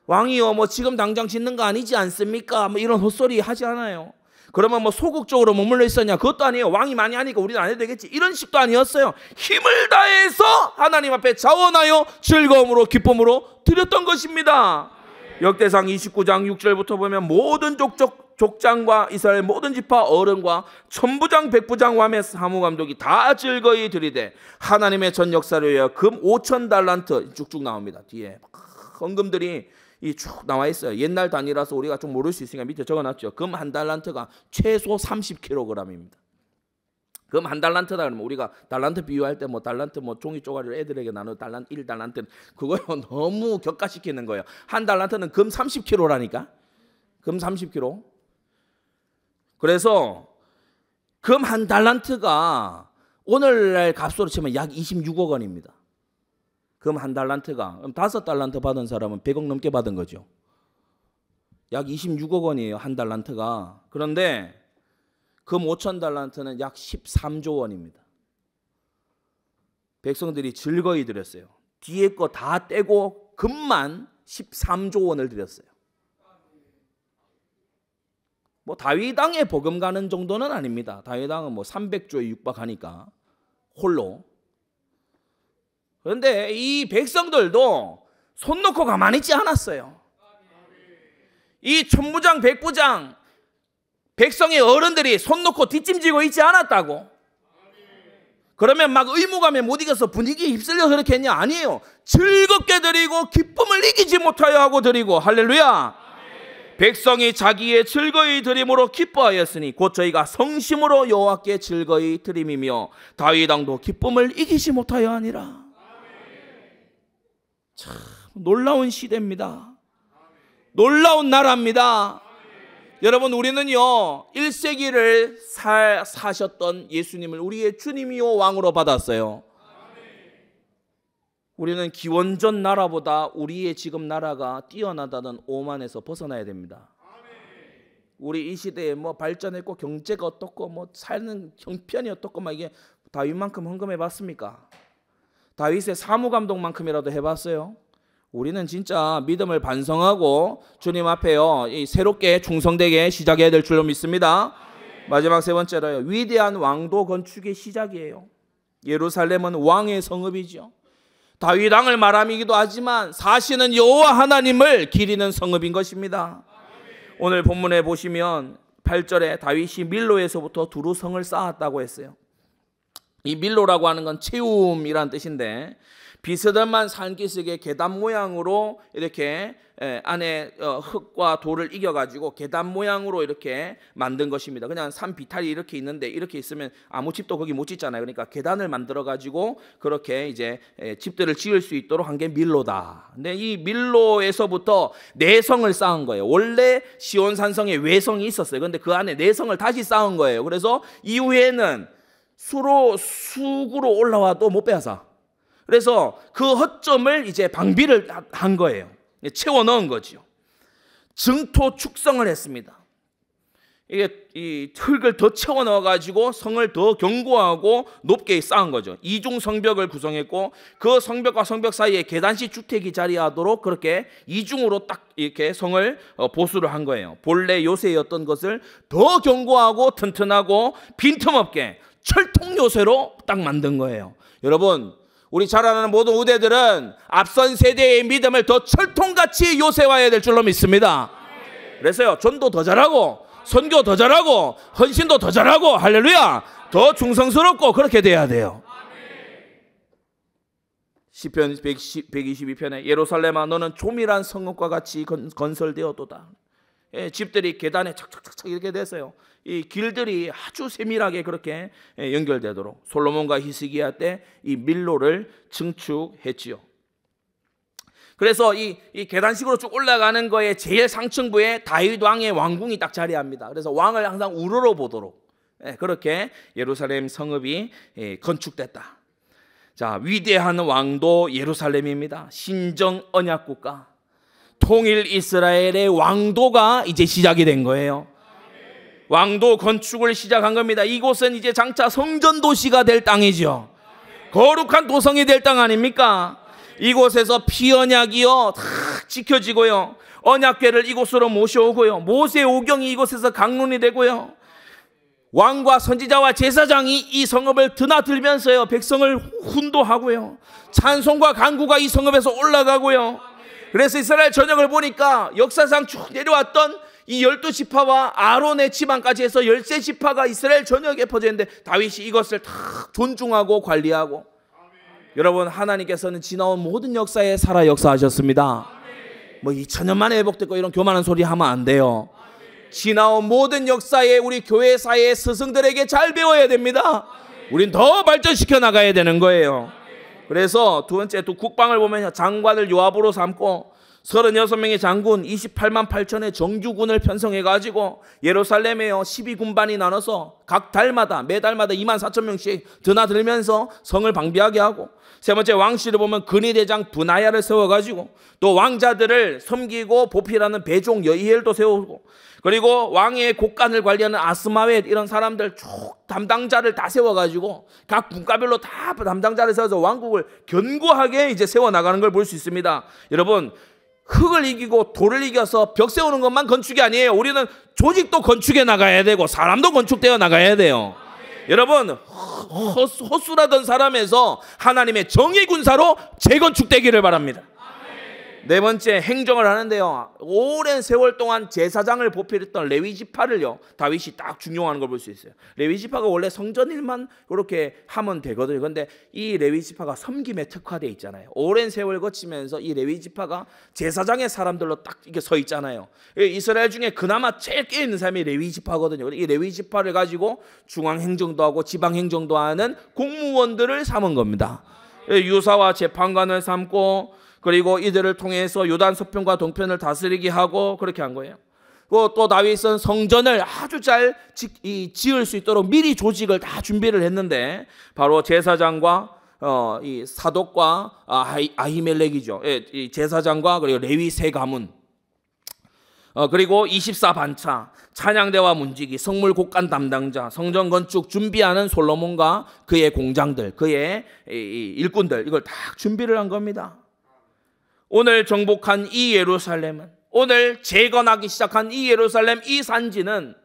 왕이요, 뭐 지금 당장 짓는 거 아니지 않습니까? 뭐 이런 헛소리 하지 않아요. 그러면 뭐 소극적으로 머물러 있었냐? 그것도 아니에요. 왕이 많이 하니까 우리는 안 해도 되겠지, 이런 식도 아니었어요. 힘을 다해서 하나님 앞에 자원하여 즐거움으로 기쁨으로 드렸던 것입니다. 역대상 29장 6절부터 보면 모든 족장과 이스라엘 모든 지파 어른과 천부장 백부장 왕의 사무감독이 다 즐거이 드리되 하나님의 전 역사를 위하여 금 5,000달란트, 쭉쭉 나옵니다. 뒤에 헌금들이 쭉 나와 있어요. 옛날 단위라서 우리가 좀 모를 수 있으니까 밑에 적어놨죠. 금 한 달란트가 최소 30kg입니다. 금 한 달란트다 그러면 우리가 달란트 비유할 때 뭐 달란트 뭐 종이 쪼가리를 애들에게 나눠 달란트 1달란트는 그거요 너무 격가시키는 거예요. 한 달란트는 금 30kg라니까. 금 30kg. 그래서 금 한 달란트가 오늘날 값으로 치면 약 26억 원입니다. 금 한 달란트가, 그럼 5달란트 받은 사람은 100억 넘게 받은 거죠. 약 26억 원이에요, 한 달란트가. 그런데 금 5,000달란트는 약 13조 원입니다. 백성들이 즐거이 드렸어요. 뒤에 거 다 떼고 금만 13조 원을 드렸어요. 뭐 다윗 왕의 버금 가는 정도는 아닙니다. 다윗 왕은 뭐 300조에 육박하니까 홀로. 그런데 이 백성들도 손 놓고 가만히 있지 않았어요. 이 천부장 백부장 백성의 어른들이 손 놓고 뒷짐지고 있지 않았다고. 그러면 막 의무감에 못 이겨서 분위기에 휩쓸려서 그렇게 했냐? 아니에요. 즐겁게 드리고 기쁨을 이기지 못하여 하고 드리고. 할렐루야. 백성이 자기의 즐거이 드림으로 기뻐하였으니 곧 저희가 성심으로 여호와께 즐거이 드림이며 다윗 왕도 기쁨을 이기지 못하여 하니라. 참 놀라운 시대입니다. 놀라운 나라입니다. 여러분, 우리는요 1세기를 사셨던 예수님을 우리의 주님이요 왕으로 받았어요. 우리는 기원전 나라보다 우리의 지금 나라가 뛰어나다는 오만에서 벗어나야 됩니다. 우리 이 시대에 뭐 발전했고 경제가 어떻고 뭐 사는 형편이 어떻고 막 이게 다윗만큼 헌금해 봤습니까? 다윗의 사무감독만큼이라도 해봤어요? 우리는 진짜 믿음을 반성하고 주님 앞에요 새롭게 충성되게 시작해야 될 줄로 믿습니다. 마지막 세 번째로요, 위대한 왕도 건축의 시작이에요. 예루살렘은 왕의 성읍이죠. 다윗 왕을 말함이기도 하지만 사실은 여호와 하나님을 기리는 성읍인 것입니다. 오늘 본문에 보시면 8절에 다윗이 밀로에서부터 두루 성을 쌓았다고 했어요. 이 밀로라고 하는 건 채움이라는 뜻인데 비스듬한 산기슭의 계단 모양으로 이렇게 안에 흙과 돌을 이겨가지고 계단 모양으로 이렇게 만든 것입니다. 그냥 산 비탈이 이렇게 있는데 이렇게 있으면 아무 집도 거기 못 짓잖아요. 그러니까 계단을 만들어가지고 그렇게 이제 집들을 지을 수 있도록 한 게 밀로다. 근데 이 밀로에서부터 내성을 쌓은 거예요. 원래 시온산성에 외성이 있었어요. 그런데 그 안에 내성을 다시 쌓은 거예요. 그래서 이후에는 수구로 올라와도 못 빼앗아. 그래서 그 허점을 이제 방비를 한 거예요. 채워 넣은 거죠. 증토 축성을 했습니다. 이게 이 흙을 더 채워 넣어 가지고 성을 더 견고하고 높게 쌓은 거죠. 이중 성벽을 구성했고 그 성벽과 성벽 사이에 계단식 주택이 자리하도록 그렇게 이중으로 딱 이렇게 성을 보수를 한 거예요. 본래 요새였던 것을 더 견고하고 튼튼하고 빈틈없게 철통 요새로 딱 만든 거예요. 여러분, 우리 자라나는 모든 우대들은 앞선 세대의 믿음을 더 철통같이 요새화해야 될 줄로 믿습니다. 그래서요, 전도 더 잘하고 선교 더 잘하고 헌신도 더 잘하고 할렐루야 더 충성스럽고 그렇게 돼야 돼요. 시편 122편에 예루살렘아 너는 조밀한 성읍과 같이 건설되었도다. 집들이 계단에 착착착착 이렇게 됐어요. 이 길들이 아주 세밀하게 그렇게 연결되도록 솔로몬과 히스기야 때 이 밀로를 증축했지요. 그래서 이 계단식으로 쭉 올라가는 거에 제일 상층부에 다윗 왕의 왕궁이 딱 자리합니다. 그래서 왕을 항상 우러러 보도록 그렇게 예루살렘 성읍이 건축됐다. 자, 위대한 왕도 예루살렘입니다. 신정 언약 국가, 통일 이스라엘의 왕도가 이제 시작이 된 거예요. 왕도 건축을 시작한 겁니다. 이곳은 이제 장차 성전 도시가 될 땅이죠. 거룩한 도성이 될 땅 아닙니까? 이곳에서 피언약이요 다 지켜지고요. 언약궤를 이곳으로 모셔오고요. 모세 오경이 이곳에서 강론이 되고요. 왕과 선지자와 제사장이 이 성읍을 드나들면서요 백성을 훈도하고요. 찬송과 간구가 이 성읍에서 올라가고요. 그래서 이스라엘 전역을 보니까 역사상 쭉 내려왔던 이 12지파와 아론의 지방까지 해서 13지파가 이스라엘 전역에 퍼져 있는데 다윗이 이것을 다 존중하고 관리하고, 여러분, 하나님께서는 지나온 모든 역사에 살아 역사하셨습니다. 뭐 2000년 만에 회복됐고 이런 교만한 소리 하면 안 돼요. 지나온 모든 역사에 우리 교회사의 스승들에게 잘 배워야 됩니다. 우린 더 발전시켜 나가야 되는 거예요. 그래서 두 번째, 또 국방을 보면 장관을 요압으로 삼고 36명의 장군 28만 8천의 정규군을 편성해가지고 예루살렘에요 12군반이 나눠서 각 달마다 매달마다 2만 4천 명씩 드나들면서 성을 방비하게 하고, 세 번째 왕실을 보면 근위대장 분하야를 세워가지고 또 왕자들을 섬기고 보필하는 배종 여이엘도 세우고, 그리고 왕의 곡간을 관리하는 아스마웻 이런 사람들 쭉 담당자를 다 세워가지고 각 분과별로 다 담당자를 세워서 왕국을 견고하게 이제 세워나가는 걸 볼 수 있습니다. 여러분, 흙을 이기고 돌을 이겨서 벽 세우는 것만 건축이 아니에요. 우리는 조직도 건축해 나가야 되고 사람도 건축되어 나가야 돼요. 여러분, 허술하던 사람에서 하나님의 정의 군사로 재건축되기를 바랍니다. 네 번째, 행정을 하는데요 오랜 세월 동안 제사장을 보필했던 레위지파를요 다윗이 딱 중용하는 걸 볼 수 있어요. 레위지파가 원래 성전 일만 그렇게 하면 되거든요. 그런데 이 레위지파가 섬김에 특화되어 있잖아요. 오랜 세월 거치면서 이 레위지파가 제사장의 사람들로 딱 이게 서 있잖아요. 이스라엘 중에 그나마 제일 깨있는 사람이 레위지파거든요. 이 레위지파를 가지고 중앙행정도 하고 지방행정도 하는 공무원들을 삼은 겁니다. 유사와 재판관을 삼고, 그리고 이들을 통해서 요단 서편과 동편을 다스리게 하고 그렇게 한 거예요. 또 다윗은 성전을 아주 잘 지을 수 있도록 미리 조직을 다 준비를 했는데, 바로 제사장과 이 사독과 아히멜렉이죠. 이 제사장과 그리고 레위 세 가문, 그리고 24반차, 찬양대와 문지기, 성물 곡간 담당자, 성전 건축 준비하는 솔로몬과 그의 공장들, 그의 일꾼들, 이걸 다 준비를 한 겁니다. 오늘 정복한 이 예루살렘은, 오늘 재건하기 시작한 이 예루살렘, 이 산지는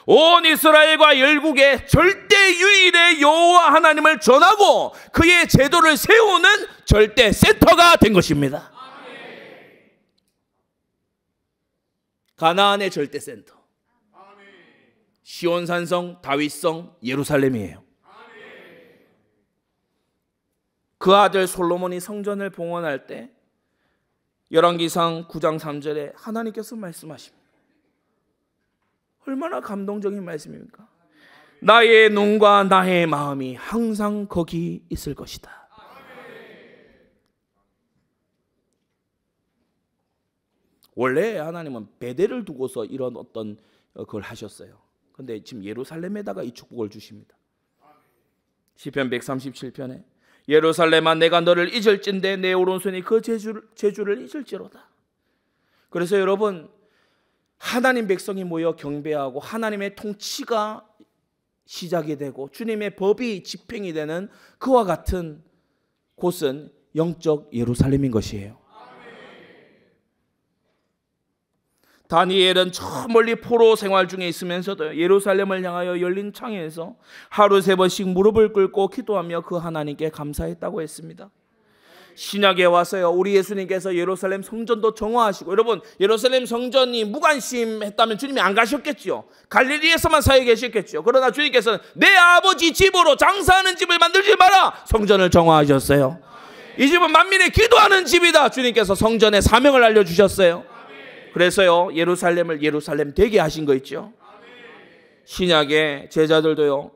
온 이스라엘과 열국의 절대 유일의 여호와 하나님을 전하고 그의 제도를 세우는 절대 센터가 된 것입니다. 가나안의 절대 센터, 시온산성, 다윗성, 예루살렘이에요. 그 아들 솔로몬이 성전을 봉헌할 때 열왕기상 9장 3절에 하나님께서 말씀하십니다. 얼마나 감동적인 말씀입니까? 나의 눈과 나의 마음이 항상 거기 있을 것이다. 원래 하나님은 베델을 두고서 이런 어떤 그걸 하셨어요. 그런데 지금 예루살렘에다가 이 축복을 주십니다. 시편 137편에 예루살렘아 내가 너를 잊을진대 내 오른손이 그 제주를 잊을지로다. 그래서 여러분, 하나님 백성이 모여 경배하고 하나님의 통치가 시작이 되고 주님의 법이 집행이 되는 그와 같은 곳은 영적 예루살렘인 것이에요. 다니엘은 저 멀리 포로 생활 중에 있으면서도 예루살렘을 향하여 열린 창에서 하루 3번씩 무릎을 꿇고 기도하며 그 하나님께 감사했다고 했습니다. 신약에 와서요, 우리 예수님께서 예루살렘 성전도 정화하시고, 여러분 예루살렘 성전이 무관심했다면 주님이 안 가셨겠죠. 갈릴리에서만 사역해 계셨겠죠. 그러나 주님께서는 내 아버지 집으로 장사하는 집을 만들지 마라, 성전을 정화하셨어요. 이 집은 만민의 기도하는 집이다. 주님께서 성전의 사명을 알려주셨어요. 그래서요, 예루살렘을 예루살렘 되게 하신 거 있죠. 신약의 제자들도요,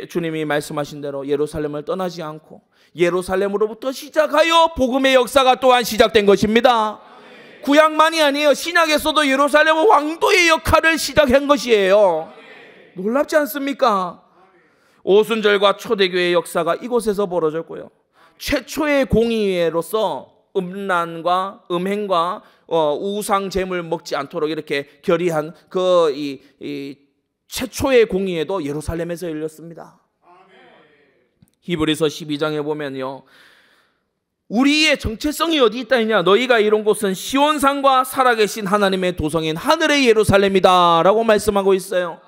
주님이 말씀하신 대로 예루살렘을 떠나지 않고 예루살렘으로부터 시작하여 복음의 역사가 또한 시작된 것입니다. 구약만이 아니에요. 신약에서도 예루살렘 왕도의 역할을 시작한 것이에요. 놀랍지 않습니까? 오순절과 초대교회의 역사가 이곳에서 벌어졌고요, 최초의 공의회로서 음란과 음행과 우상 제물 먹지 않도록 이렇게 결의한 이 최초의 공의회도 예루살렘에서 열렸습니다. 히브리서 12장에 보면요, 우리의 정체성이 어디 있다 했냐? 너희가 이룬 곳은 시온산과 살아계신 하나님의 도성인 하늘의 예루살렘이다 라고 말씀하고 있어요.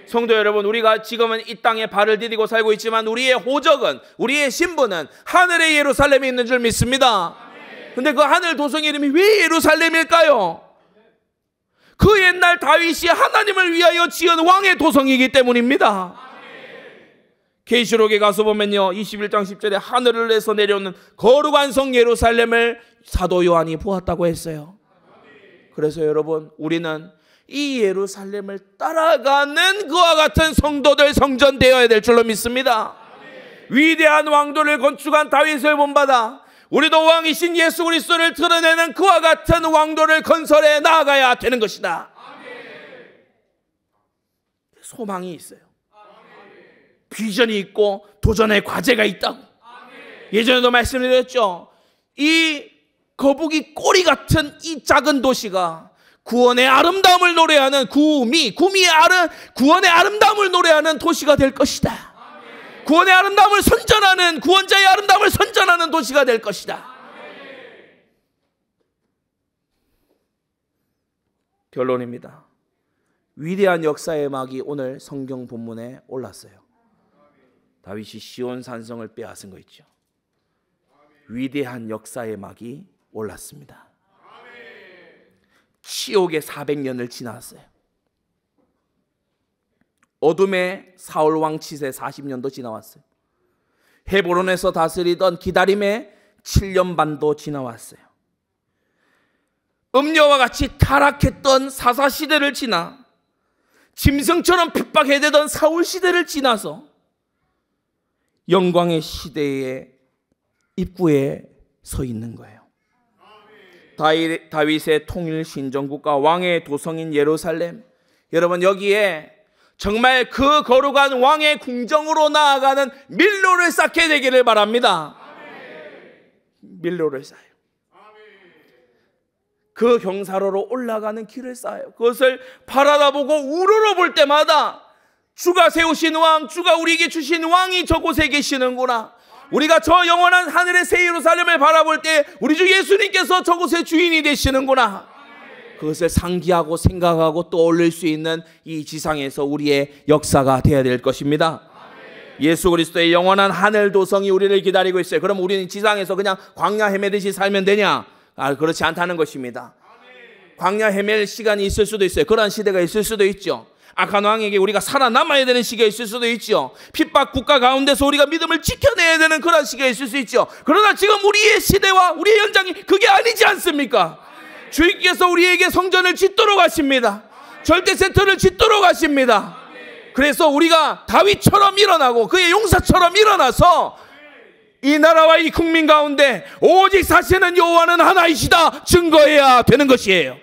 성도 여러분, 우리가 지금은 이 땅에 발을 디디고 살고 있지만 우리의 호적은, 우리의 신분은 하늘의 예루살렘에 있는 줄 믿습니다. 근데 그 하늘 도성의 이름이 왜 예루살렘일까요? 그 옛날 다윗이 하나님을 위하여 지은 왕의 도성이기 때문입니다. 계시록에 가서 보면요, 21장 10절에 하늘에서 내려오는 거룩한 성 예루살렘을 사도 요한이 보았다고 했어요. 그래서 여러분, 우리는 이 예루살렘을 따라가는 그와 같은 성도들, 성전 되어야 될 줄로 믿습니다. 위대한 왕도를 건축한 다윗을 본받아 우리도 왕이신 예수 그리스도를 드러내는 그와 같은 왕도를 건설해 나아가야 되는 것이다. 소망이 있어요. 비전이 있고 도전의 과제가 있다고. 예전에도 말씀드렸죠. 이 거북이 꼬리 같은 이 작은 도시가 구원의 아름다움을 노래하는 구원의 아름다움을 노래하는 도시가 될 것이다. 구원의 아름다움을 선전하는, 구원자의 아름다움을 선전하는 도시가 될 것이다. 결론입니다. 위대한 역사의 막이 오늘 성경 본문에 올랐어요. 다윗이 시온 산성을 빼앗은 거 있죠. 위대한 역사의 막이 올랐습니다. 치욕의 400년을 지났어요. 어둠의 사울 왕 치세 40년도 지나왔어요. 헤브론에서 다스리던 기다림의 7년 반도 지나왔어요. 음녀와 같이 타락했던 사사 시대를 지나 짐승처럼 핍박해대던 사울 시대를 지나서 영광의 시대의 입구에 서 있는 거예요. 다윗의 통일 신정국가 왕의 도성인 예루살렘, 여러분 여기에 정말 그 거룩한 왕의 궁정으로 나아가는 밀로를 쌓게 되기를 바랍니다. 밀로를 쌓아요. 그 경사로로 올라가는 길을 쌓아요. 그것을 바라다보고 우러러볼 때마다 주가 세우신 왕, 주가 우리에게 주신 왕이 저곳에 계시는구나. 우리가 저 영원한 하늘의 새 예루살렘을 바라볼 때 우리 주 예수님께서 저곳의 주인이 되시는구나. 그것을 상기하고 생각하고 떠올릴 수 있는 이 지상에서 우리의 역사가 되어야 될 것입니다. 예수 그리스도의 영원한 하늘 도성이 우리를 기다리고 있어요. 그럼 우리는 지상에서 그냥 광야 헤매듯이 살면 되냐? 그렇지 않다는 것입니다. 광야 헤맬 시간이 있을 수도 있어요. 그런 시대가 있을 수도 있죠. 악한 왕에게 우리가 살아남아야 되는 시기가 있을 수도 있죠. 핍박 국가 가운데서 우리가 믿음을 지켜내야 되는 그런 시기가 있을 수 있죠. 그러나 지금 우리의 시대와 우리의 현장이 그게 아니지 않습니까? 주님께서 우리에게 성전을 짓도록 하십니다. 절대 센터를 짓도록 하십니다. 그래서 우리가 다윗처럼 일어나고 그의 용사처럼 일어나서 이 나라와 이 국민 가운데 오직 사시는 여호와는 하나이시다 증거해야 되는 것이에요.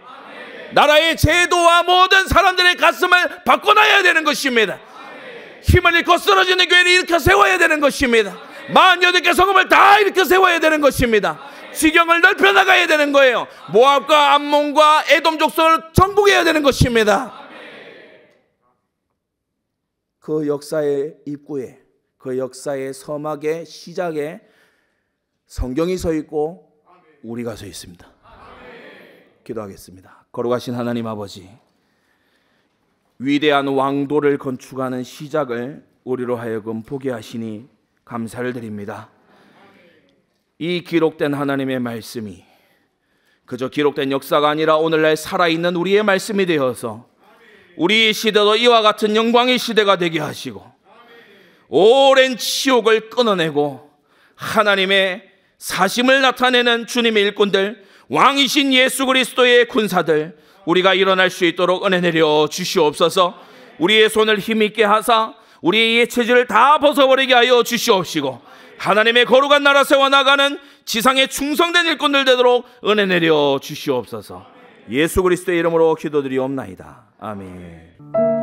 나라의 제도와 모든 사람들의 가슴을 바꿔놔야 되는 것입니다. 힘을 잃고 쓰러지는 교회를 일으켜 세워야 되는 것입니다. 48개 성읍을 다 일으켜 세워야 되는 것입니다. 지경을 넓혀 나가야 되는 거예요. 모압과 암몬과 에돔 족속을 정복해야 되는 것입니다. 그 역사의 입구에, 그 역사의 서막의 시작에 성경이 서 있고 우리가 서 있습니다. 기도하겠습니다. 거룩하신 하나님 아버지, 위대한 왕도를 건축하는 시작을 우리로 하여금 보게 하시니 감사를 드립니다. 이 기록된 하나님의 말씀이 그저 기록된 역사가 아니라 오늘날 살아있는 우리의 말씀이 되어서 우리 시대도 이와 같은 영광의 시대가 되게 하시고 오랜 치욕을 끊어내고 하나님의 사심을 나타내는 주님의 일꾼들, 왕이신 예수 그리스도의 군사들, 우리가 일어날 수 있도록 은혜 내려 주시옵소서. 우리의 손을 힘있게 하사 우리의 예체질을 다 벗어버리게 하여 주시옵시고 하나님의 거룩한 나라 세워나가는 지상에 충성된 일꾼들 되도록 은혜 내려 주시옵소서. 예수 그리스도의 이름으로 기도드리옵나이다. 아멘.